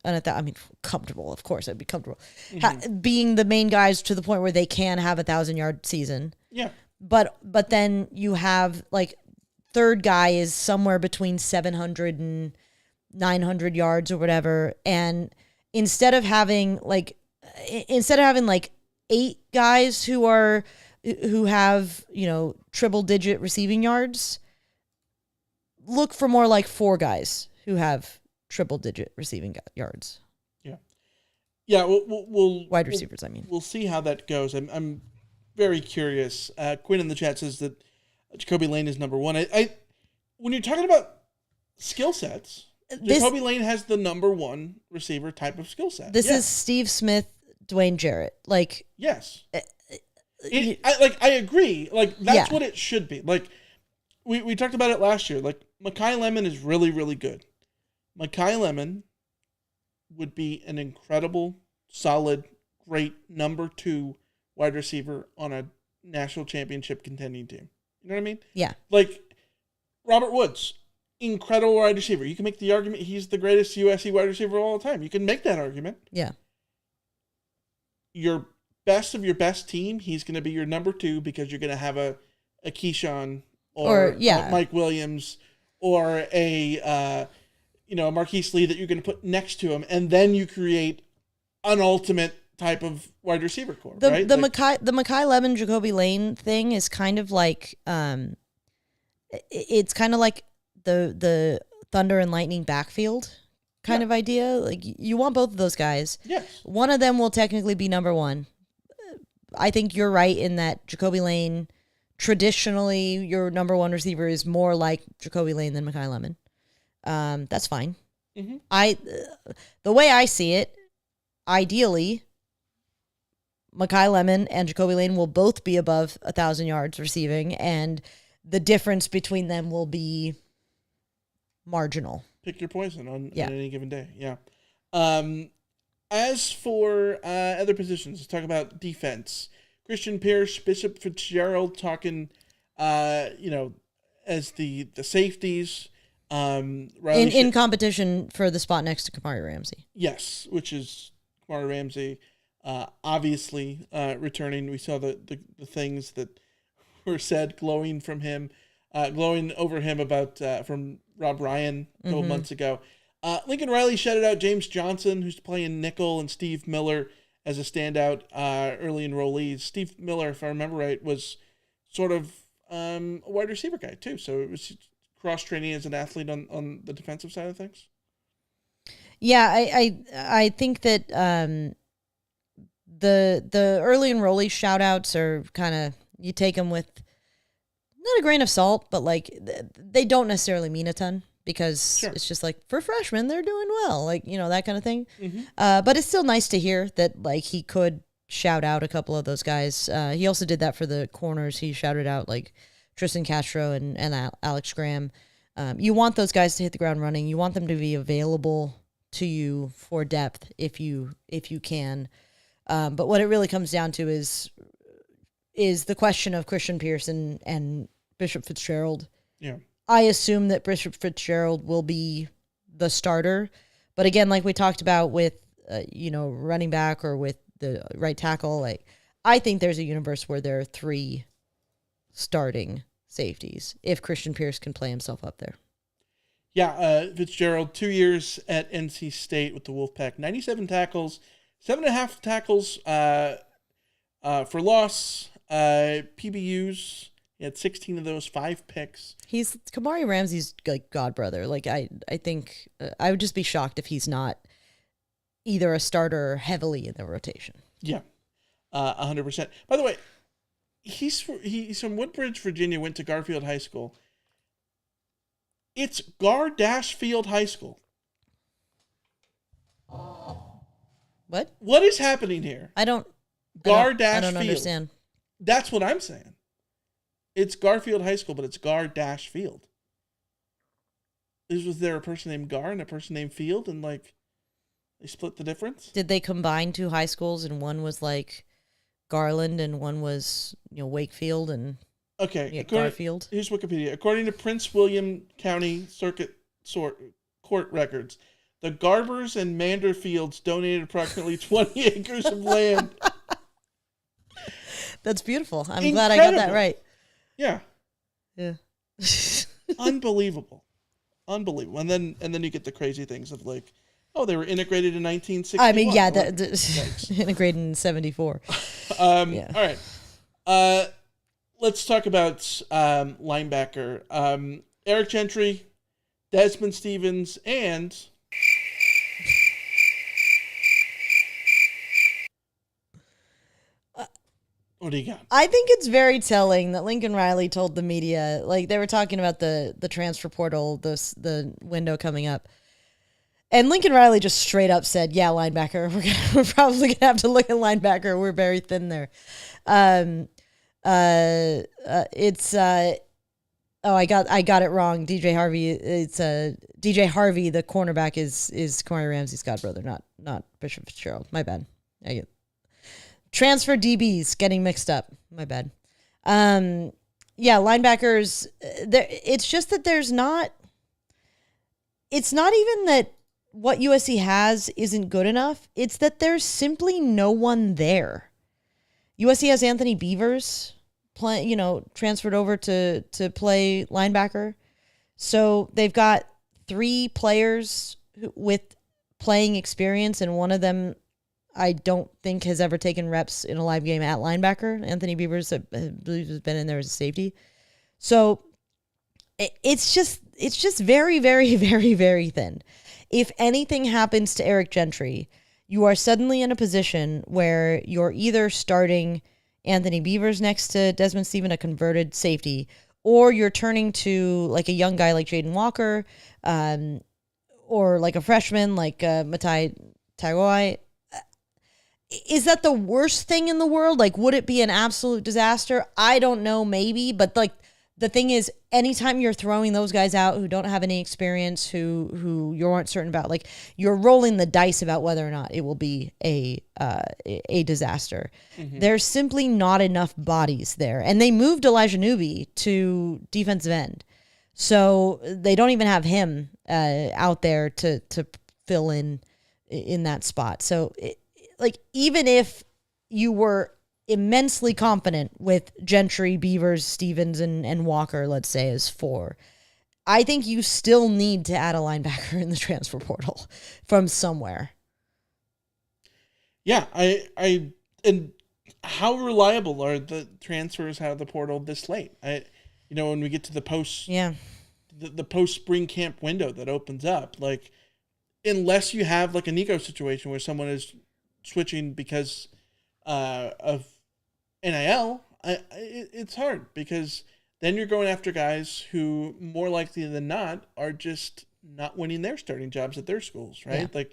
comfortable. Of course, I'd be comfortable being the main guys to the point where they can have 1,000-yard season. Yeah. But then you have like third guy is somewhere between 700 and 900 yards or whatever, and instead of having like 8 guys who have triple digit receiving yards, look for more like 4 guys who have triple digit receiving yards. Yeah. Yeah, we'll wide receivers. I mean, we'll see how that goes. I'm very curious. Quinn in the chat says that Jacoby Lane is number one. I when you're talking about skill sets, Jacoby Lane has the number one receiver type of skill set. This is Steve Smith, Dwayne Jarrett. Like, yes, I agree. Like, that's what it should be. Like, we talked about it last year. Like, Mekhi Lemon is really, really good. Mekhi Lemon would be an incredible, solid, great number 2 wide receiver on a national championship contending team. You know what I mean? Yeah. Like, Robert Woods, incredible wide receiver. You can make the argument he's the greatest USC wide receiver of all time. You can make that argument. Yeah. Your best of your best team, he's going to be your number 2 because you're going to have a Keyshawn or Mike Williams or a Marquise Lee that you're going to put next to him, and then you create an ultimate type of wide receiver core. Right? The Mekhi Lemon, Jacoby Lane thing is kind of like it's kind of like the Thunder and Lightning backfield kind of idea. Like, you want both of those guys. Yes. One of them will technically be number 1. I think you're right in that Jacoby Lane, traditionally, your number 1 receiver is more like Jacoby Lane than Mekhi Lemon. That's fine. Mm-hmm. The way I see it, ideally, Mekhi Lemon and Jacoby Lane will both be above 1,000 yards receiving, and the difference between them will be marginal. Pick your poison on any given day. Yeah. As for other positions, let's talk about defense. Christian Pierce, Bishop Fitzgerald talking, as the safeties. In competition for the spot next to Kamari Ramsey. Yes, which is Kamari Ramsey, obviously returning. We saw the things that were said glowing over him about from Rob Ryan a couple months ago. Lincoln Riley shouted out James Johnson, who's playing nickel, and Steve Miller as a standout early enrollees. Steve Miller, if I remember right, was sort of a wide receiver guy too. So it was cross-training as an athlete on the defensive side of things. Yeah, I think that the early enrollee shout-outs are kind of, you take them with not a grain of salt, but like they don't necessarily mean a ton, because it's just like, for freshmen, they're doing well, like, that kind of thing. Mm-hmm. But it's still nice to hear that, like, he could shout out a couple of those guys. He also did that for the corners. He shouted out like Tristan Castro and Alex Graham. You want those guys to hit the ground running. You want them to be available to you for depth if you can. But what it really comes down to is the question of Christian Pierce and Bishop Fitzgerald. Yeah. I assume that Bishop Fitzgerald will be the starter. But again, like we talked about with, running back or with the right tackle, like, I think there's a universe where there are 3 starting safeties if Christian Pierce can play himself up there. Yeah, Fitzgerald, 2 years at NC State with the Wolfpack, 97 tackles, 7.5 tackles for loss, PBUs. He had 16 of those, 5 picks. He's Kamari Ramsey's like god brother. Like, I think I would just be shocked if he's not either a starter or heavily in the rotation. Yeah, 100%. By the way, he's from Woodbridge, Virginia. Went to Garfield High School. It's Gar-Field High School. What? What is happening here? I don't understand. That's what I'm saying. It's Garfield High School, but it's Gar-Field. Was there a person named Gar and a person named Field, and like they split the difference? Did they combine 2 high schools and one was like Garland and one was Wakefield and Garfield? Here's Wikipedia. According to Prince William County Circuit Court records, the Garbers and Mander Fields donated approximately 20 acres of land. That's beautiful. I'm glad I got that right. Yeah. Yeah. Unbelievable. And then you get the crazy things of like, oh, they were integrated in 1961. I mean, yeah, integrated in 74. All right. Let's talk about linebacker. Eric Gentry, Desmond Stevens, and What do you got? I think it's very telling that Lincoln Riley told the media, like they were talking about the transfer portal, the window coming up. And Lincoln Riley just straight up said, "Yeah, linebacker. We're probably gonna have to look at linebacker. We're very thin there." I got it wrong. DJ Harvey. It's DJ Harvey. The cornerback is Kamari Ramsey's godbrother, not Bishop Fitzgerald. My bad. Transfer DBs getting mixed up. My bad. Yeah, linebackers. It's just that there's not. It's not even that what USC has isn't good enough. It's that there's simply no one there. USC has Anthony Beavers transferred over to play linebacker. So they've got 3 players with playing experience, and one of them I don't think has ever taken reps in a live game at linebacker. Anthony Beavers, I believe, has been in there as a safety. So it's just very, very, very, very thin. If anything happens to Eric Gentry, you are suddenly in a position where you're either starting Anthony Beavers next to Desmond Stephen, a converted safety, or you're turning to like a young guy like Jaden Walker, or like a freshman like Matai Tagoai. Is that the worst thing in the world? Like, would it be an absolute disaster? I don't know, maybe. But like, the thing is, anytime you're throwing those guys out who don't have any experience, who you aren't certain about, like, you're rolling the dice about whether or not it will be a disaster. Mm-hmm. There's simply not enough bodies there. And they moved Elijah Newby to defensive end. So they don't even have him out there to fill in that spot. So even if you were immensely confident with Gentry, Beavers, Stevens, and Walker, let's say, as 4, I think you still need to add a linebacker in the transfer portal from somewhere. Yeah, I and how reliable are the transfers out of the portal this late? When we get to the post, the post spring camp window that opens up, like, unless you have like a Nico situation where someone is switching because of NIL, it's hard, because then you're going after guys who more likely than not are just not winning their starting jobs at their schools, right? Yeah.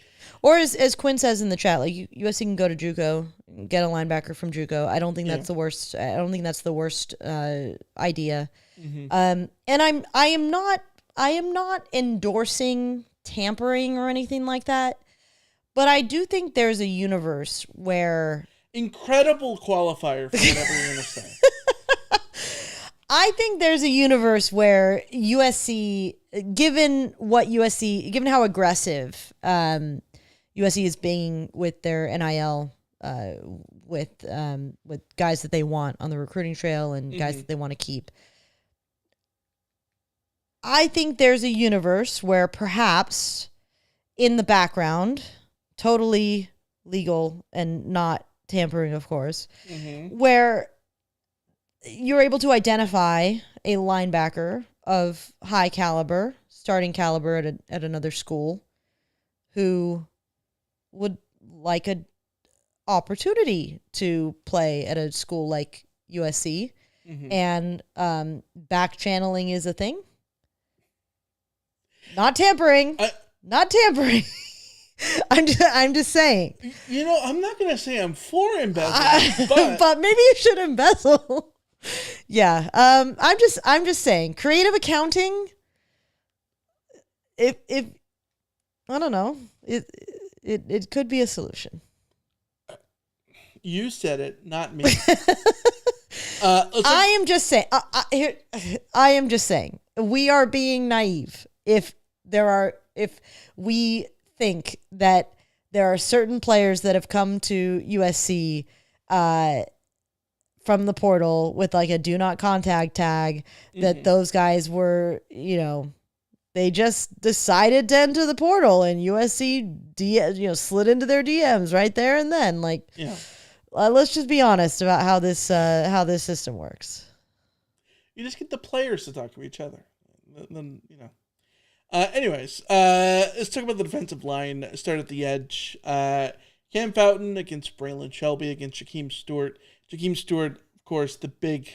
Or as Quinn says in the chat, like, USC can go to JUCO, get a linebacker from JUCO. I don't think that's the worst. I don't think that's the worst idea. Mm-hmm. And I am not endorsing tampering or anything like that. But I do think there's a universe where... Incredible qualifier for whatever you're going to say. I think there's a universe where USC, given how aggressive USC is being with their NIL, with guys that they want on the recruiting trail and guys that they want to keep, I think there's a universe where perhaps in the background, totally legal and not tampering, of course, where you're able to identify a linebacker of high caliber, starting caliber at another school, who would like an opportunity to play at a school like USC, and back channeling is a thing. Not tampering. Not tampering. I'm just saying. I'm not gonna say I'm for embezzling, but maybe you should embezzle. Yeah. I'm just saying. Creative accounting. If I don't know, it could be a solution. You said it, not me. I am just saying. I am just saying. We are being naive if we think that there are certain players that have come to USC from the portal with like a do not contact tag, that those guys were, they just decided to enter the portal and USC slid into their DMs right there and then. Let's just be honest about how this system works. You just get the players to talk to each other. Then. Anyways, let's talk about the defensive line. Start at the edge. Cam Fountain against Braylon Shelby against Shaquem Stewart. Jakeem Stewart, of course, the big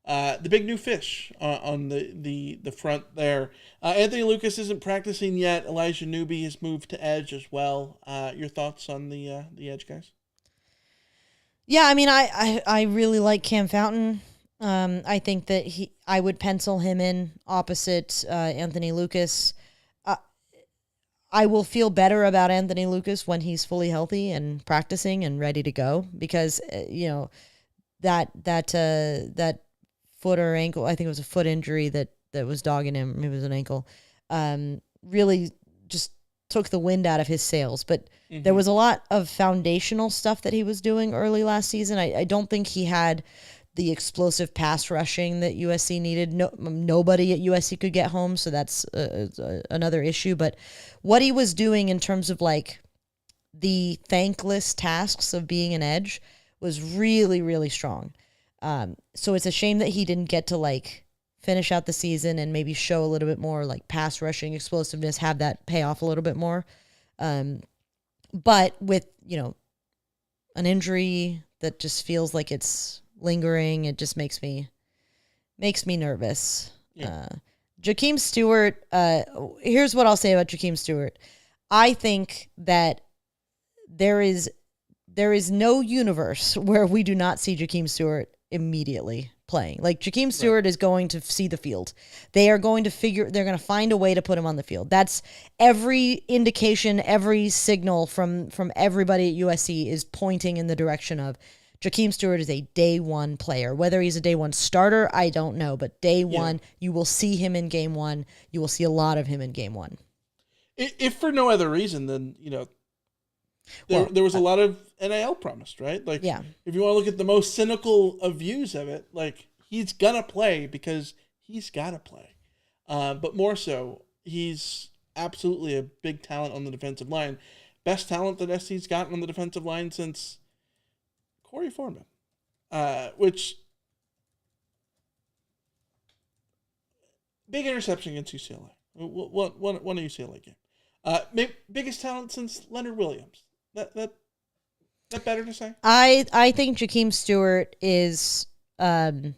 new fish on the front there. Anthony Lucas isn't practicing yet. Elijah Newby has moved to edge as well. Your thoughts on the edge guys? Yeah, I mean, I really like Cam Fountain. I think that I would pencil him in opposite Anthony Lucas. I will feel better about Anthony Lucas when he's fully healthy and practicing and ready to go, because that foot or ankle, I think it was a foot injury that was dogging him. Maybe it was an ankle. Really just took the wind out of his sails. But there was a lot of foundational stuff that he was doing early last season. I don't think he had the explosive pass rushing that USC needed. Nobody at USC could get home, so that's another issue. But what he was doing in terms of like the thankless tasks of being an edge was really, really strong. So it's a shame that he didn't get to like finish out the season and maybe show a little bit more like pass rushing explosiveness, have that pay off a little bit more. But with, an injury that just feels like it's lingering, it just makes me nervous. Yeah. Jakeem Stewart, here's what I'll say about Jakeem Stewart. I think that there is no universe where we do not see Jakeem Stewart immediately playing. Like, Jakeem Stewart is going to see the field. They're going to find a way to put him on the field. That's every indication, every signal from everybody at USC is pointing in the direction of Jakeem Stewart is a day one player. Whether he's a day one starter, I don't know. But day one, you will see him in game one. You will see a lot of him in game one. If for no other reason than, there was a lot of NIL promised, right? Like, if you want to look at the most cynical of views of it, like, he's going to play because he's got to play. But more so, he's absolutely a big talent on the defensive line. Best talent that SC's gotten on the defensive line since Corey Foreman, which big interception against UCLA. One UCLA game. Biggest talent since Leonard Williams. That better to say? I think Jakeem Stewart is. I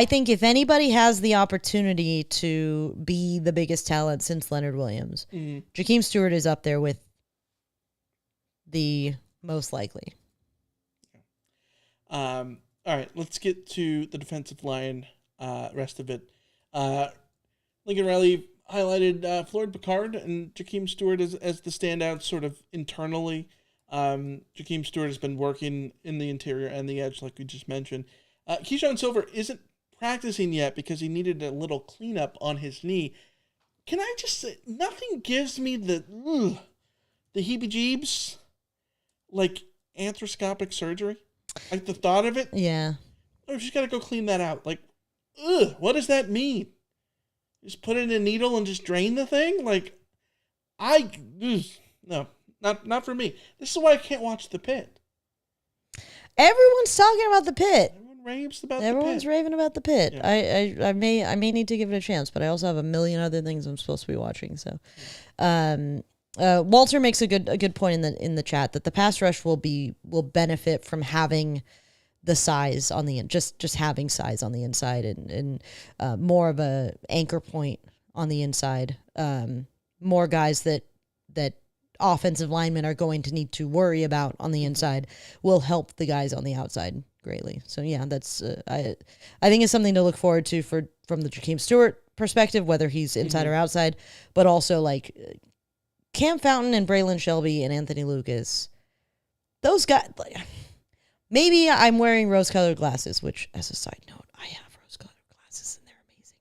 think if anybody has the opportunity to be the biggest talent since Leonard Williams, Jakeem Stewart is up there with the most likely. All right, let's get to the defensive line. Rest of it. Lincoln Riley highlighted Floyd Picard and Jakeem Stewart as the standouts sort of internally. Jakeem Stewart has been working in the interior and the edge, like we just mentioned. Keyshawn Silver isn't practicing yet because he needed a little cleanup on his knee. Can I just say, nothing gives me the heebie-jeebs like arthroscopic surgery. Like the thought of it. Yeah. Oh, you just got to go clean that out. Like, what does that mean? Just put in a needle and just drain the thing? Like, no, not for me. This is why I can't watch The Pit. Everyone's talking about The Pit. Everyone's raving about The Pit. Yeah. I may need to give it a chance, but I also have a million other things I'm supposed to be watching. So, Walter makes a good point in the chat that the pass rush will benefit from having the size on the just having size on the inside and more of a anchor point on the inside. More guys that offensive linemen are going to need to worry about on the inside will help the guys on the outside greatly. So yeah, that's I think it's something to look forward to from the Jakeem Stewart perspective, whether he's inside or outside, but also like Cam Fountain and Braylon Shelby and Anthony Lucas. Those guys, like, maybe I'm wearing rose-colored glasses, which, as a side note, I have rose-colored glasses and they're amazing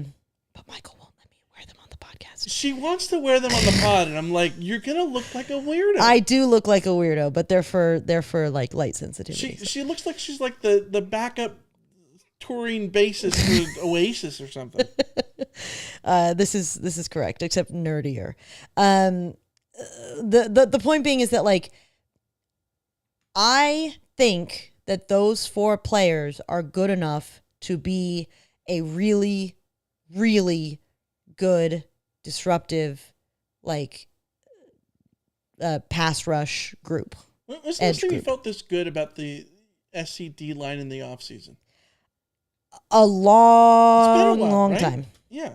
now. But Michael won't let me wear them on the podcast. She wants to wear them on the pod, and I'm like, you're gonna look like a weirdo. I do look like a weirdo, but they're for like light sensitivity. She looks like she's like the backup touring bassist for Oasis or something. This is correct, except nerdier. The point being is that, like, I think that those four players are good enough to be a really, really good, disruptive, like, pass rush group. When's the last time you felt this good about the SCD line in the offseason? A long, it's been a while, long right? time. Yeah.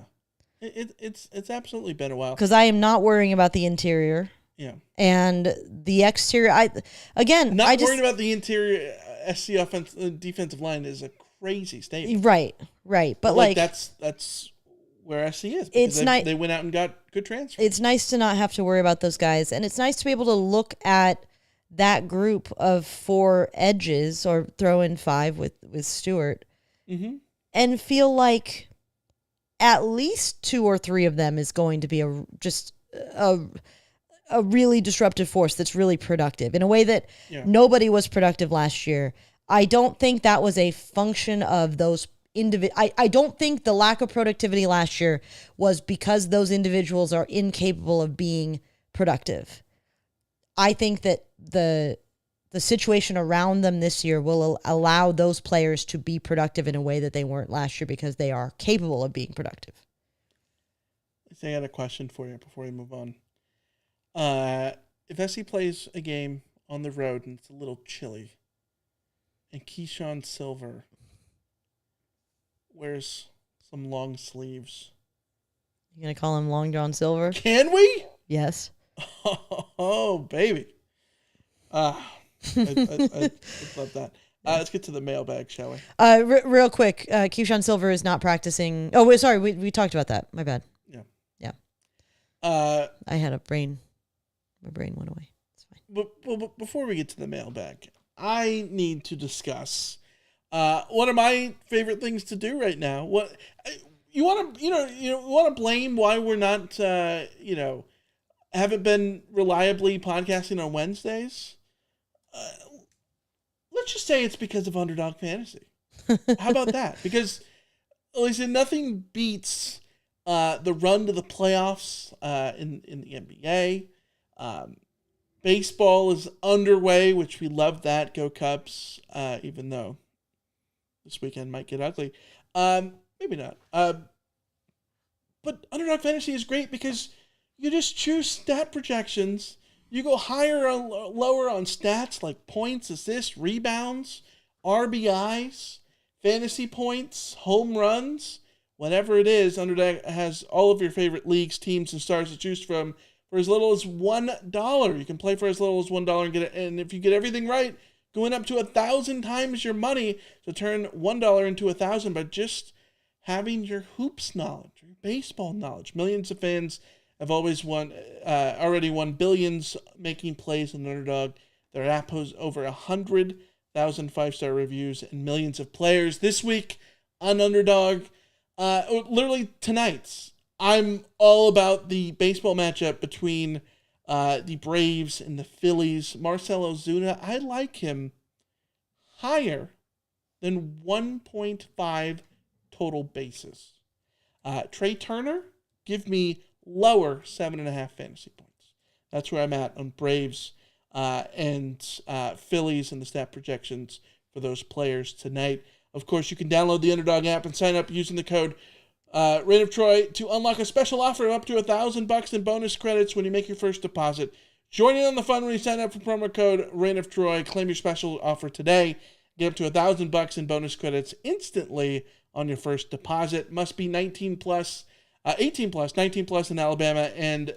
It's absolutely been a while. Because I am not worrying about the interior. Yeah. And the exterior, worrying about the interior SC defensive line is a crazy statement. Right. But like that's where SC is. It's they went out and got good transfers. It's nice to not have to worry about those guys. And it's nice to be able to look at that group of 4 edges, or throw in 5 with Stewart, and feel like at least 2 or 3 of them is going to be a really disruptive force that's really productive in a way that nobody was productive last year. I don't think that was a function of those I don't think the lack of productivity last year was because those individuals are incapable of being productive. I think that the situation around them this year will allow those players to be productive in a way that they weren't last year because they are capable of being productive. I got a question for you before we move on. If SC plays a game on the road and it's a little chilly, and Keyshawn Silver wears some long sleeves, You gonna call him Long John Silver? Can we? Yes. Oh, baby. I love that. Let's get to the mailbag, shall we? Real quick, Keyshawn Silver is not practicing. Oh, wait, sorry, we talked about that. My bad. Yeah. I had a brain. My brain went away. It's fine. But before we get to the mailbag, I need to discuss one of my favorite things to do right now. What you want to blame why we're not haven't been reliably podcasting on Wednesdays? Let's just say it's because of Underdog Fantasy. How about that? Because, listen, nothing beats the run to the playoffs in the NBA. Baseball is underway, which we love that. Go Cubs, even though this weekend might get ugly. Maybe not. But Underdog Fantasy is great because you just choose stat projections. You go higher or lower on stats like points, assists, rebounds, RBIs, fantasy points, home runs, whatever it is. Underdog has all of your favorite leagues, teams, and stars to choose from for as little as $1. You can play for as little as $1 and get it. And if you get everything right, going up to 1,000 times your money to turn $1 into 1,000 by just having your hoops knowledge, your baseball knowledge. Millions of fans have already won billions making plays in Underdog. Their app has over 100,000 5-star reviews and millions of players. This week on Underdog, literally tonight, I'm all about the baseball matchup between the Braves and the Phillies. Marcell Ozuna, I like him higher than 1.5 total bases. Trey Turner, give me lower 7.5 fantasy points. That's where I'm at on Braves and Phillies and the stat projections for those players tonight. Of course, you can download the Underdog app and sign up using the code Reign of Troy to unlock a special offer of up to $1,000 in bonus credits when you make your first deposit. Join in on the fun when you sign up for promo code Reign of Troy. Claim your special offer today. Get up to $1,000 in bonus credits instantly on your first deposit. Must be 18 plus, 19 plus in Alabama and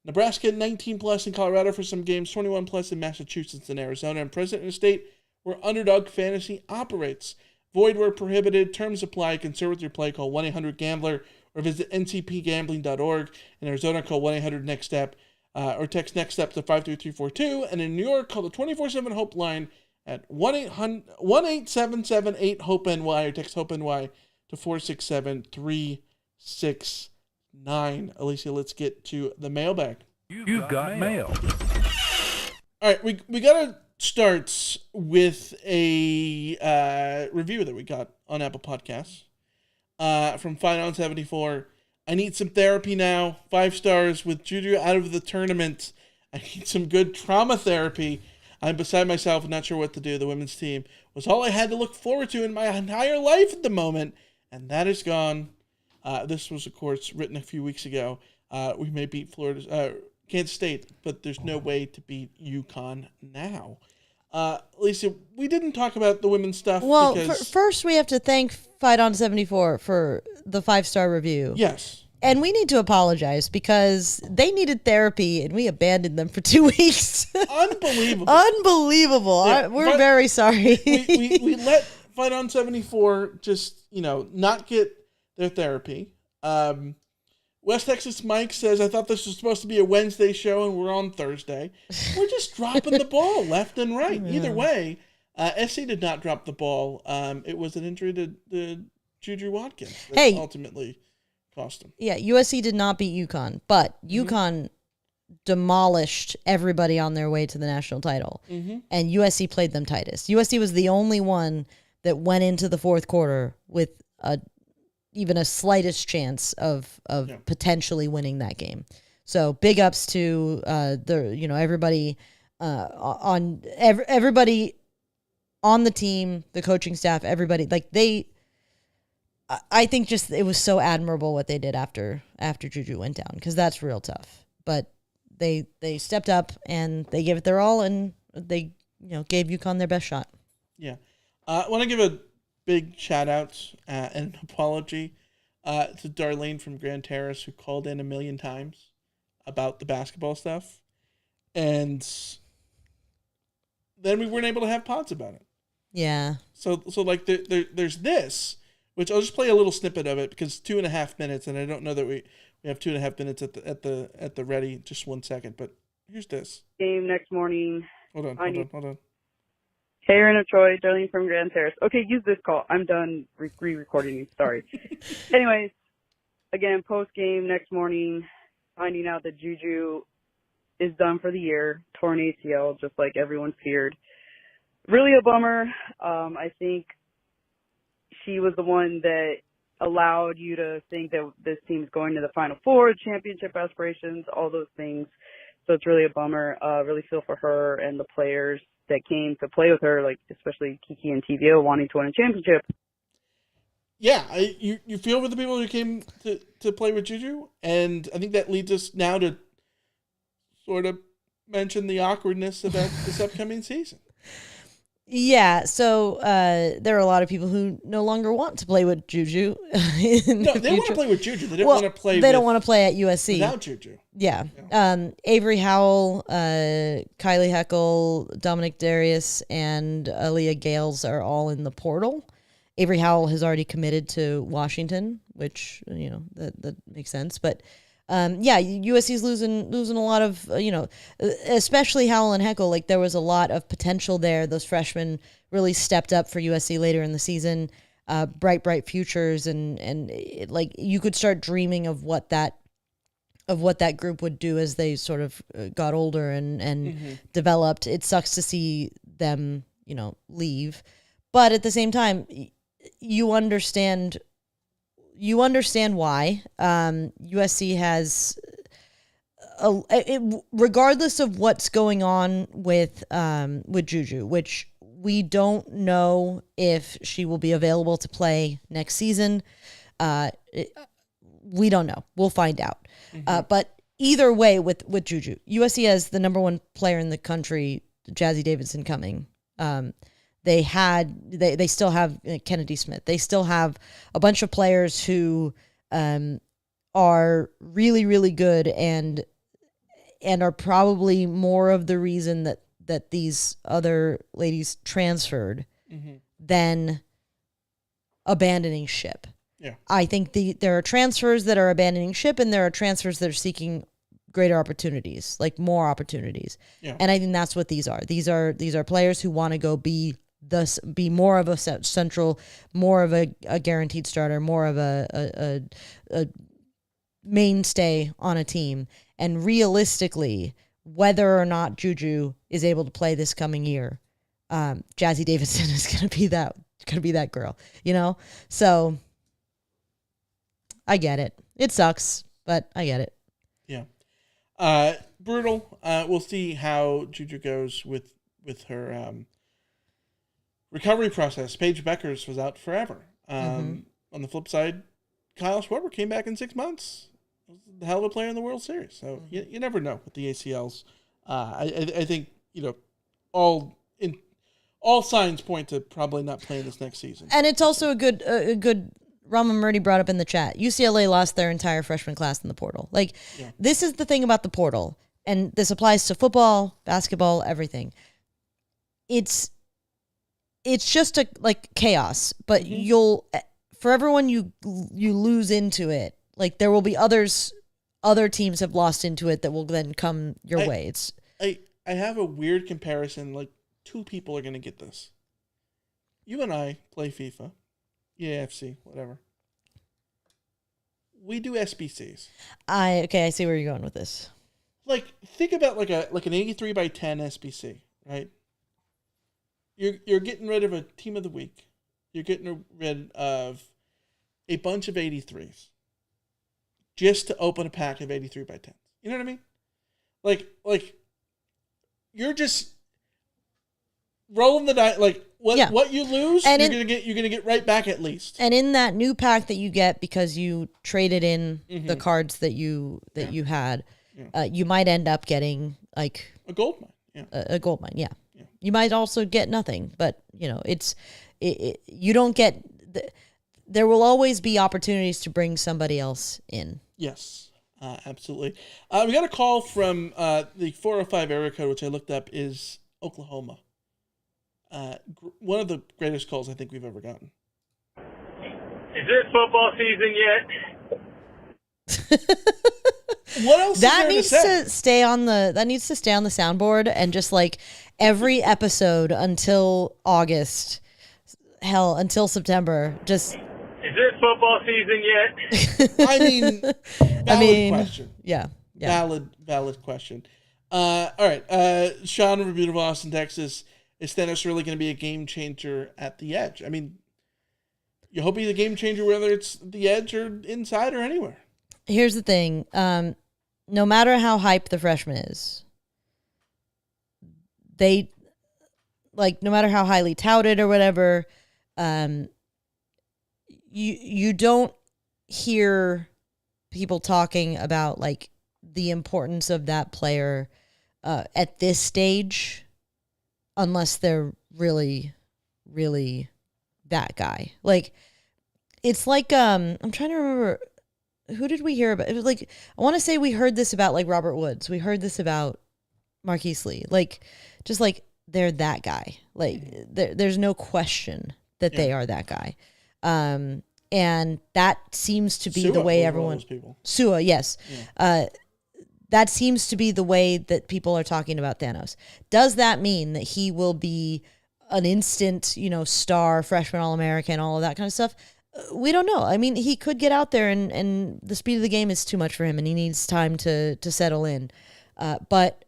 Nebraska, 19 plus in Colorado for some games, 21 plus in Massachusetts and Arizona, and present in a state where Underdog Fantasy operates. Void where prohibited. Terms apply. Concern with your play. Call 1-800-GAMBLER or visit ncpgambling.org. In Arizona, call 1-800-NEXT-STEP or text NEXT STEP to 53342. And in New York, call the 24/7 Hope line at 1-877-8-HOPE-NY or text HOPE-NY to 467-369. Alicia, let's get to the mailbag. You've got mail. All right, we got to start with a review that we got on Apple Podcasts from Finon74. I need some therapy now. 5 stars with Juju out of the tournament. I need some good trauma therapy. I'm beside myself and not sure what to do. The women's team was all I had to look forward to in my entire life at the moment, and that is gone. This was, of course, written a few weeks ago. We may beat Kansas State, but there's no way to beat UConn now. Lisa, we didn't talk about the women's stuff. Well, because... first we have to thank Fight on 74 for the 5-star review. Yes. And we need to apologize because they needed therapy and we abandoned them for 2 weeks. Unbelievable. Unbelievable. Yeah, We're very sorry. we let Fight on 74 just, not get their therapy. West Texas Mike says, I thought this was supposed to be a Wednesday show and we're on Thursday. We're just dropping the ball left and right. Yeah. Either way, SC did not drop the ball. It was an injury to Juju Watkins that ultimately cost him. Yeah, USC did not beat UConn, but UConn demolished everybody on their way to the national title. Mm-hmm. And USC played them tightest. USC was the only one that went into the fourth quarter with even a slightest chance of potentially winning that game. So big ups to everybody everybody on the team, the coaching staff, everybody. I think just it was so admirable what they did after Juju went down, because that's real tough. But they stepped up and they gave it their all, and they gave UConn their best shot. Yeah, I want to give a big shout out and an apology to Darlene from Grand Terrace, who called in 1 million times about the basketball stuff, and then we weren't able to have pods about it. Yeah. So there's this, which I'll just play a little snippet of it because 2.5 minutes, and I don't know that we have 2.5 minutes at the ready. Just 1 second, but here's this. Game next morning. Hold on. Hey, Rena Troy, Darlene from Grand Terrace. Okay, use this call. I'm done re-recording you. Sorry. Anyways, again, post-game next morning, finding out that Juju is done for the year, torn ACL, just like everyone feared. Really a bummer. I think she was the one that allowed you to think that this team's going to the Final Four, championship aspirations, all those things. So it's really a bummer. Really feel for her and the players that came to play with her, like especially Kiki and TVO wanting to win a championship. Yeah, you feel for the people who came to play with Juju, and I think that leads us now to sort of mention the awkwardness about this upcoming season. Yeah, so there are a lot of people who no longer want to play with Juju. They want to play with Juju. They don't want to play. They don't want to play at USC without Juju. Yeah. Avery Howell, Kylie Heckel, Dominic Darius, and Aaliyah Gales are all in the portal. Avery Howell has already committed to Washington, which that makes sense. But USC is losing a lot of, especially Howell and Heckel. Like, there was a lot of potential there. Those freshmen really stepped up for USC later in the season. Bright futures, and you could start dreaming of what that group would do as they sort of got older and developed. It sucks to see them, leave, but at the same time, you understand why. USC has, regardless of what's going on with Juju, which we don't know if she will be available to play next season. We don't know. We'll find out. But either way, with Juju, USC has the number one player in the country, Jazzy Davidson, coming. They still have Kennedy Smith. They still have a bunch of players who are really, really good and are probably more of the reason that these other ladies transferred than abandoning ship. Yeah. I think there are transfers that are abandoning ship, and there are transfers that are seeking greater opportunities, like more opportunities. Yeah. And I think that's what these are. These are players who want to go be more of a central, more of a guaranteed starter, more of a mainstay on a team. And realistically, whether or not Juju is able to play this coming year, Jazzy Davidson is going to be that girl, So I get it. It sucks, but I get it. Yeah. Brutal. We'll see how Juju goes with her recovery process. Paige Beckers was out forever. On the flip side, Kyle Schwarber came back in 6 months. the hell of a player in the World Series. So you never know with the ACLs. I think all signs point to probably not playing this next season. And it's also a good. Rama Murdy brought up in the chat. UCLA lost their entire freshman class in the portal. This is the thing about the portal, and this applies to football, basketball, everything. It's just chaos, but for everyone you lose into it. There will be other teams have lost into it that will then come your way. I have a weird comparison. Two people are going to get this. You and I play FIFA, EAFC, whatever. We do SBCs. I see where you're going with this. Think about an 83 by 10 SBC, right? You're getting rid of a team of the week. You're getting rid of a bunch of 83s just to open a pack of 83 by 10. You know what I mean? You're just rolling the dice. What you lose, and you're gonna get right back at least. And in that new pack that you get because you traded in the cards that you had, you might end up getting a gold mine. Yeah, a gold mine. Yeah. You might also get nothing, but you don't get. There will always be opportunities to bring somebody else in. Yes, absolutely. We got a call from the 405 area code, which I looked up is Oklahoma. One of the greatest calls I think we've ever gotten. Is it football season yet? What else? That needs to stay on the soundboard, and just every episode until August, hell, until September, just. Is it football season yet? Valid question. Yeah. Valid question. All right. Sean from beautiful Austin, Texas. Is Thanos really going to be a game changer at the edge? You hope he's a game changer whether it's the edge or inside or anywhere. Here's the thing. No matter how hyped the freshman is, no matter how highly touted or whatever, you don't hear people talking about the importance of that player at this stage unless they're really, really that guy. It's I'm trying to remember, who did we hear about? It was I want to say we heard this about Robert Woods. We heard this about Marquise Lee. They're that guy. There's no question that they are that guy. And that seems to be the way everyone. Sua, yes. Yeah. That seems to be the way that people are talking about Thanos. Does that mean that he will be an instant, star, freshman All-American, all of that kind of stuff? We don't know. He could get out there and the speed of the game is too much for him and he needs time to settle in. But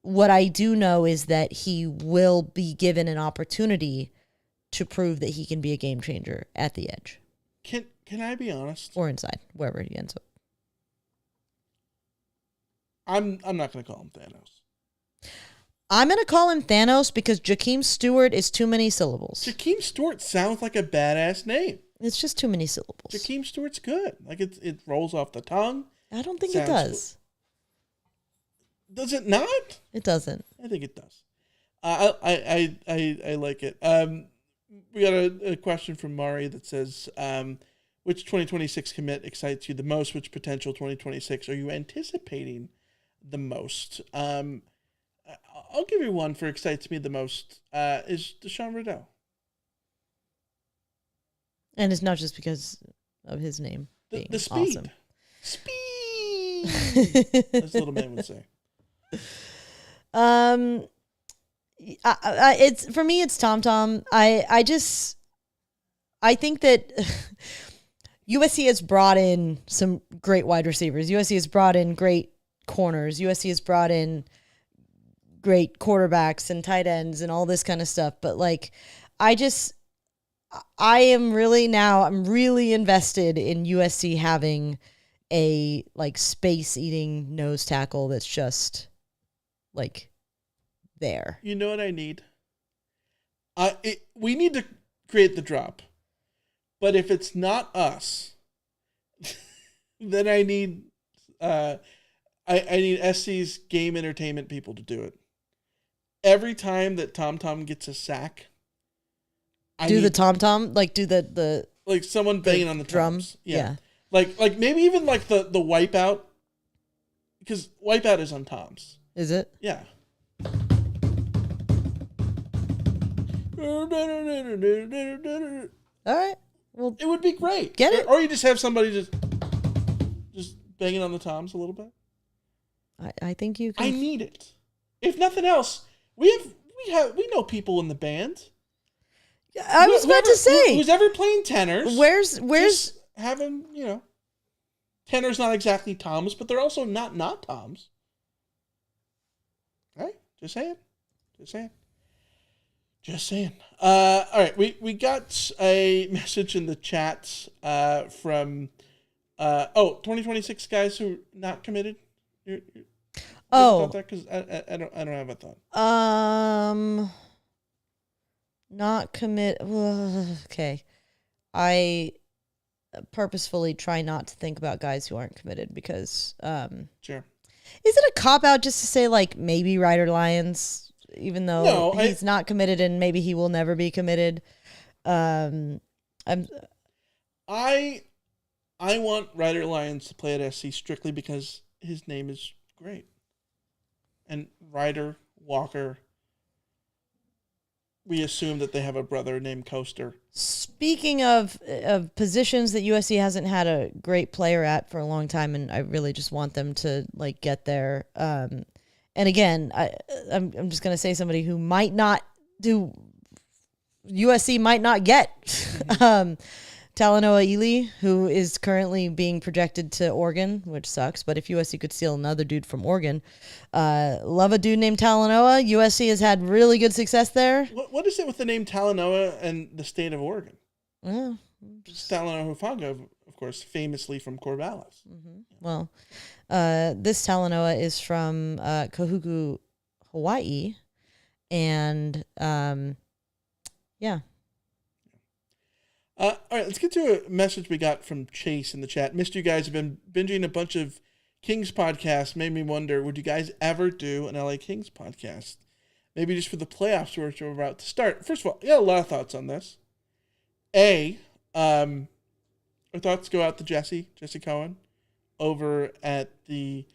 what I do know is that he will be given an opportunity to prove that he can be a game changer at the edge. Can I be honest? Or inside, wherever he ends up. I'm not going to call him Thanos. I'm going to call him Thanos because Jakeem Stewart is too many syllables. Jakeem Stewart sounds like a badass name. It's just too many syllables. Jakeem Stewart's good. It rolls off the tongue. I don't think it does. Does it not? It doesn't. I think it does. I like it. We got a question from Mari that says, which 2026 commit excites you the most? Which potential 2026 are you anticipating the most? I'll give you one for excites me the most. Is Deshaun Riddell. And it's not just because of his name being the speed. Awesome. Speed, as little man would say. It's for me. It's Tom. I think that USC has brought in some great wide receivers. USC has brought in great corners. USC has brought in great quarterbacks and tight ends and all this kind of stuff. But I'm really invested in USC having a space eating nose tackle that's just there. You know what I need? We need to create the drop. But if it's not us, then I need I need SC's game entertainment people to do it. Every time that Tom Tom gets a sack, the Tom Tom, like do the like someone banging on the drums. toms. Yeah. Like maybe even like the wipeout, because wipeout is on toms. Is it? Yeah. All right. Well, it would be great. Get it? Or you just have somebody just banging on the toms a little bit. I think you can. I need it. If nothing else, we know people in the band. I was about to say, who's ever playing tenors. Where's just having, tenors not exactly toms, but they're also not toms. Right? Just saying. All right, we got a message in the chat from 2026 guys who are not committed. Because I don't have a thought. Not commit. Okay, I purposefully try not to think about guys who aren't committed because sure. Is it a cop out just to say like maybe Ryder Lyons? Even though he's not committed and maybe he will never be committed. I want Ryder Lyons to play at SC strictly because his name is great. And Ryder, Walker, we assume that they have a brother named Coaster. Speaking of positions that USC hasn't had a great player at for a long time, and I really just want them to like get there. And again, I'm just gonna say somebody who might not do USC might not get Talanoa Ely, who is currently being projected to Oregon, which sucks. But if USC could steal another dude from Oregon, love a dude named Talanoa. USC has had really good success there. What is it with the name Talanoa and the state of Oregon? Yeah, Talanoa Hufanga, of course, famously from Corvallis. Mm-hmm. Well, this Talanoa is from Kahuku, Hawaii, and yeah. All right, let's get to a message we got from Chase in the chat. Missed you guys. Have been binging a bunch of Kings podcasts. Made me wonder, would you guys ever do an LA Kings podcast? Maybe just for the playoffs which we're about to start. First of all, I got a lot of thoughts on this. Our thoughts go out to Jesse Cohen, over at the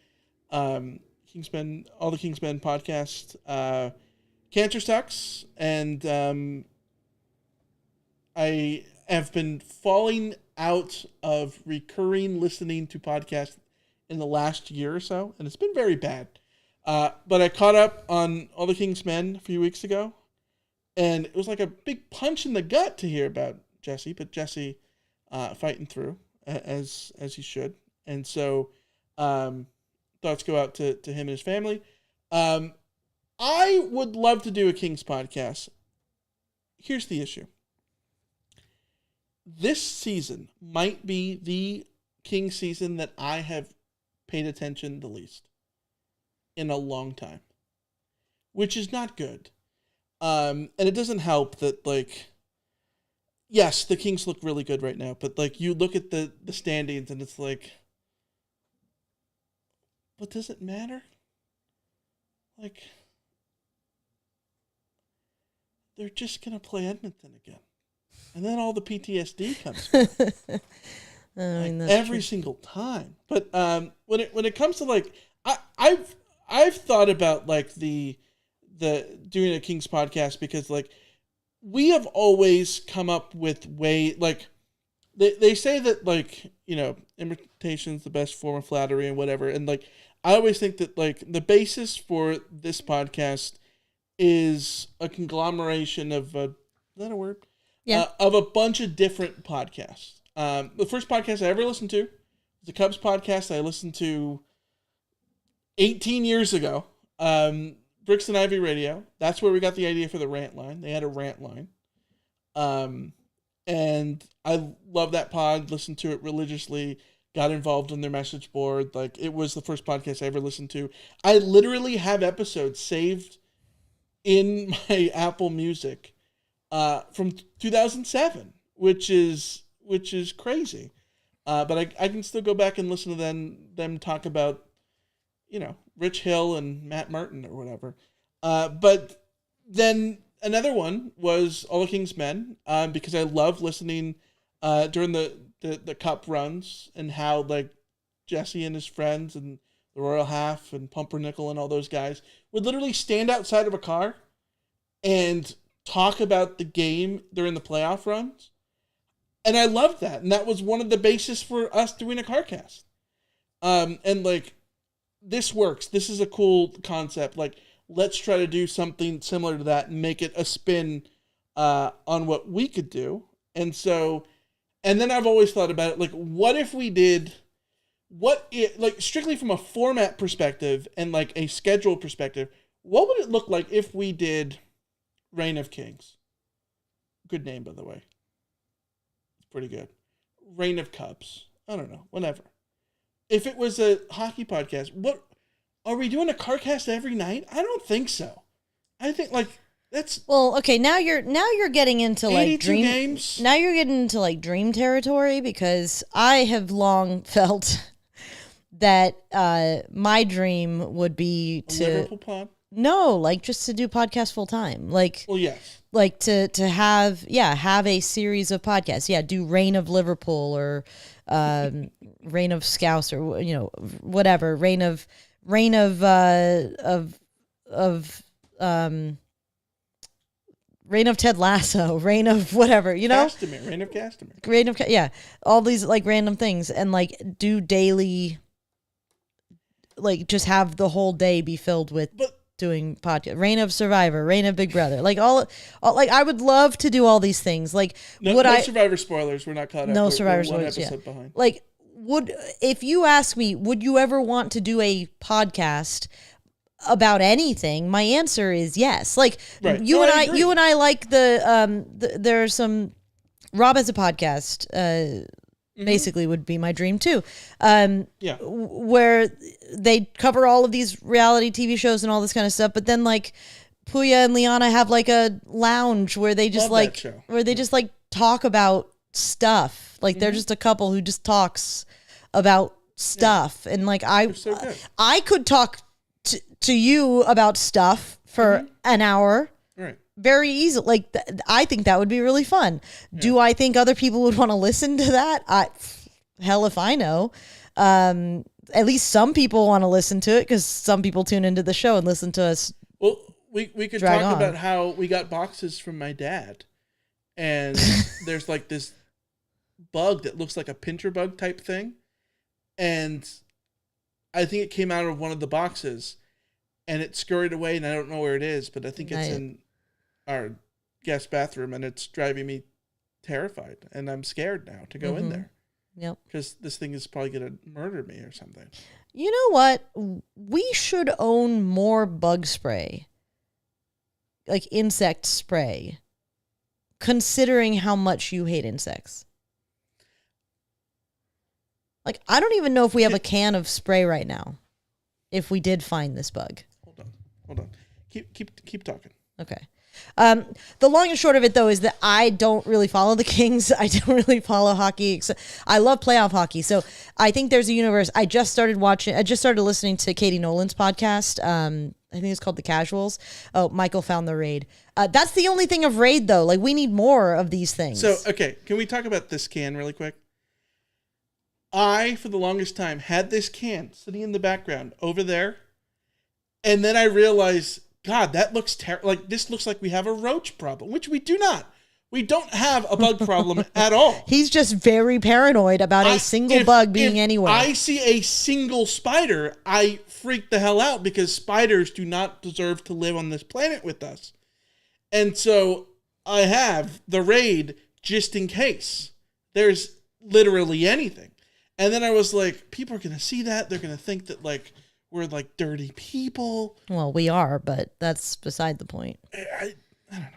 Kingsmen, all the Kingsmen podcast. Cancer sucks, and I have been falling out of recurring listening to podcasts in the last year or so, and it's been very bad. But I caught up on All the King's Men a few weeks ago, and it was like a big punch in the gut to hear about Jesse, but Jesse fighting through, as he should. And so thoughts go out to him and his family. I would love to do a Kings podcast. Here's the issue. This season might be the Kings season that I have paid attention the least in a long time, which is not good. And it doesn't help that, like, yes, the Kings look really good right now, but like you look at the standings and it's like, what does it matter? Like, they're just going to play Edmonton again. And then all the PTSD comes back. Every single time. But when it comes to, like, I've thought about, like, the doing a Kings podcast because, like, we have always come up with like, they say that, like, you know, imitation's the best form of flattery and whatever. And, like, I always think that, like, the basis for this podcast is a conglomeration of is that a word? Yeah. Of a bunch of different podcasts. The first podcast I ever listened to was the Cubs podcast I listened to 18 years ago. Bricks and Ivy Radio. That's where we got the idea for the Rant Line. They had a Rant Line. And I love that pod, listened to it religiously, got involved in their message board. Like, it was the first podcast I ever listened to. I literally have episodes saved in my Apple Music from 2007, which is crazy. But I can still go back and listen to them talk about, Rich Hill and Matt Martin or whatever. But then another one was All the King's Men, because I love listening during the cup runs and how like Jesse and his friends and the Royal Half and Pumpernickel and all those guys would literally stand outside of a car and talk about the game during the playoff runs. And I loved that. And that was one of the basis for us doing a CarCast. And like, this works. This is a cool concept. Like, let's try to do something similar to that and make it a spin on what we could do. And then I've always thought about it, like, what if we did, strictly from a format perspective and like a schedule perspective, what would it look like if we did Reign of Kings? Good name, by the way. It's pretty good. Reign of Cups. I don't know. Whatever. If it was a hockey podcast, what are we doing a CarCast every night? I don't think so. I think like that's okay. Now you're getting into like dream games. Now you're getting into like dream territory, because I have long felt that my dream would be to Liverpool pod. No, like just to do podcast full time. Like, well, yes. Like to have a series of podcasts. Yeah, do Reign of Liverpool or Reign of Scouse or whatever. Reign of Reign of Ted Lasso, Reign of whatever, Castamere, Reign of Castamere. Reign of all these like random things, and like do daily, like just have the whole day be filled with doing podcast. Reign of Survivor, Reign of Big Brother, like all like I would love to do all these things. Like no Survivor spoilers, we're not caught up. No we're Survivor one spoilers. episode behind. Like if you ask me, would you ever want to do a podcast about anything? My answer is yes. Like right. you and I like there's some Rob has a podcast. Basically, would be my dream too. Where they cover all of these reality TV shows and all this kind of stuff, but then like Puya and Liana have like a lounge where they just just like talk about stuff. Like they're just a couple who just talks about stuff, and like I could talk to you about stuff for an hour. Right. Very easy. Like I think that would be really fun. Yeah. Do I think other people would want to listen to that? Hell if I know. At least some people want to listen to it, because some people tune into the show and listen to us. Well, we could talk about how we got boxes from my dad, and there's like this bug that looks like a pincher bug type thing, and I think it came out of one of the boxes, and it scurried away, and I don't know where it is, but I think it's in our guest bathroom, and it's driving me terrified, and I'm scared now to go in there. Yep. Because this thing is probably going to murder me or something. You know what? We should own more bug spray, like insect spray, considering how much you hate insects. Like, I don't even know if we have a can of spray right now, if we did find this bug. Hold on. Keep talking. Okay. The long and short of it, though, is that I don't really follow the Kings. I don't really follow hockey. I love playoff hockey. So I think there's a universe. I just started listening to Katie Nolan's podcast. I think it's called The Casuals. Oh, Michael found the Raid. That's the only thing of Raid, though. Like, we need more of these things. So, okay. Can we talk about this can really quick? I, for the longest time, had this can sitting in the background over there. And then I realized, God, that looks terrible. Like, this looks like we have a roach problem, which we do not. We don't have a bug problem at all. He's just very paranoid about a single bug being anywhere. I see a single spider, I freak the hell out, because spiders do not deserve to live on this planet with us. And so I have the Raid just in case there's literally anything. And then I was like, people are going to see that. They're going to think that, like, we're like dirty people. Well, we are, but that's beside the point. I don't know.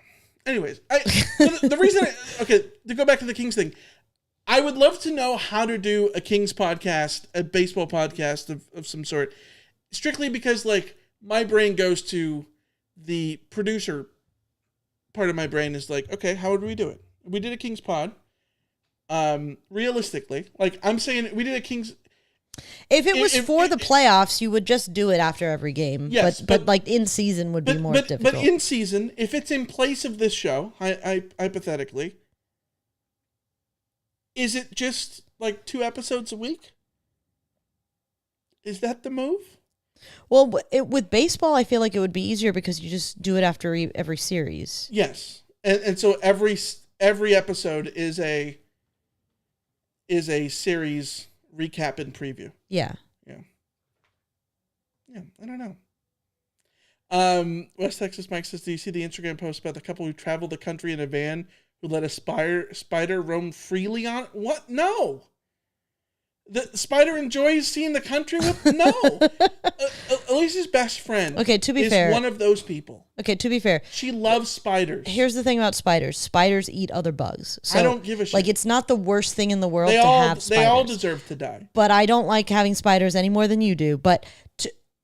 Anyways, the reason, to go back to the Kings thing, I would love to know how to do a Kings podcast, a baseball podcast of some sort, strictly because, like, my brain goes to the producer part of my brain is like, okay, how would we do it? We did a Kings pod. realistically, like I'm saying, we did a Kings. If it was for the playoffs, you would just do it after every game. Yes, but like in season would be more difficult. But in season, if it's in place of this show, I hypothetically, is it just like 2 episodes a week? Is that the move? Well, with baseball, I feel like it would be easier because you just do it after every series. Yes, and so every episode is a series recap and preview. Yeah. I don't know. West Texas Mike says, do you see the Instagram post about the couple who traveled the country in a van who let a spider roam freely on it? What? No. The spider enjoys seeing the country with? No. Elise's best friend is fair, one of those people. Okay, to be fair. She loves spiders. Here's the thing about spiders. Spiders eat other bugs. So, I don't give a shit. Like, it's not the worst thing in the world have spiders. They all deserve to die. But I don't like having spiders any more than you do. But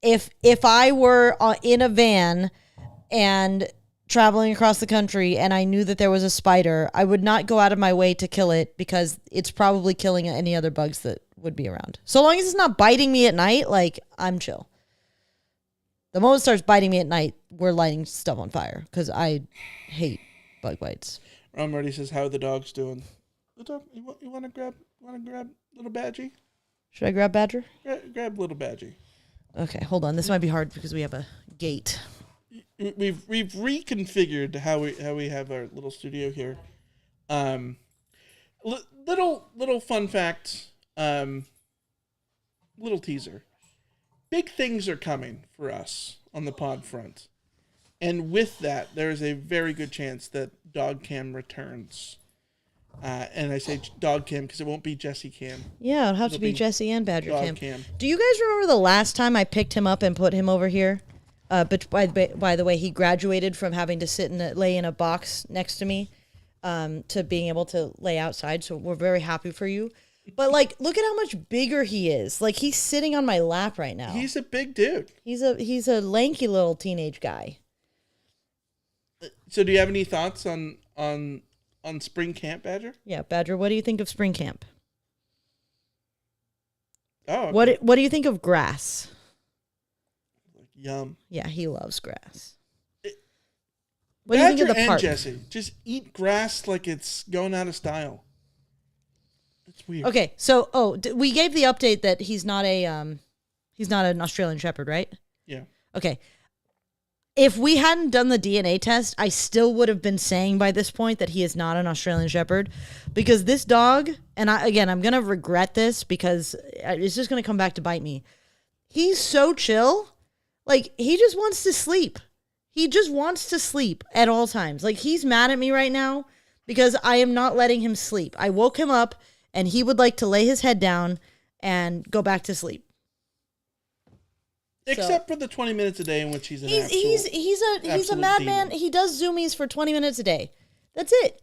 if I were in a van and traveling across the country and I knew that there was a spider, I would not go out of my way to kill it because it's probably killing any other bugs that would be around. So long as it's not biting me at night, like, I'm chill. The moment it starts biting me at night, we're lighting stuff on fire because I hate bug bites. Ron Marty says, "How are the dogs doing?" The dog, you want to grab little Badgie? Should I grab Badger? Grab little Badgie. Okay, hold on. This might be hard because we have a gate. We've reconfigured how we have our little studio here. Little fun fact. Little teaser. Big things are coming for us on the pod front. And with that, there is a very good chance that Dog Cam returns. And I say Dog Cam because it won't be Jesse Cam. Yeah, it'll have to be Jesse and Badger Dog Cam. Do you guys remember the last time I picked him up and put him over here? But by the way, he graduated from having to lay in a box next to me to being able to lay outside. So we're very happy for you. But, like, look at how much bigger he is. Like, he's sitting on my lap right now. He's a big dude. He's a lanky little teenage guy. So do you have any thoughts on spring camp, Badger? Yeah, Badger, what do you think of spring camp? Oh. Okay. What do you think of grass? Yum. Yeah, he loves grass. What do you think of the park? Jesse, just eat grass like it's going out of style. It's weird. Okay, so we gave the update that he's not an Australian Shepherd, right? Yeah. Okay. If we hadn't done the DNA test, I still would have been saying by this point that he is not an Australian Shepherd, because this dog, and I'm gonna regret this because it's just gonna come back to bite me. He's so chill, like he just wants to sleep. He just wants to sleep at all times. Like, he's mad at me right now because I am not letting him sleep. I woke him up and he would like to lay his head down and go back to sleep. Except for the 20 minutes a day in which he's he's a madman. He does zoomies for 20 minutes a day. That's it.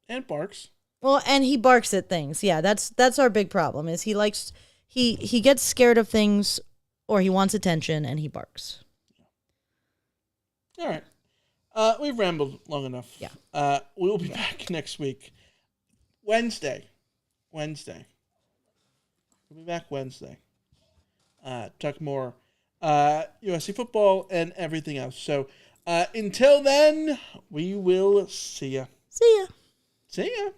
And barks. Well, and he barks at things. Yeah, that's our big problem. Is he gets scared of things, or he wants attention and he barks. All right. We've rambled long enough. Yeah. We will be back next week. Wednesday. We'll be back Wednesday. Talk more USC football and everything else. So until then, we will see ya. See ya. See ya.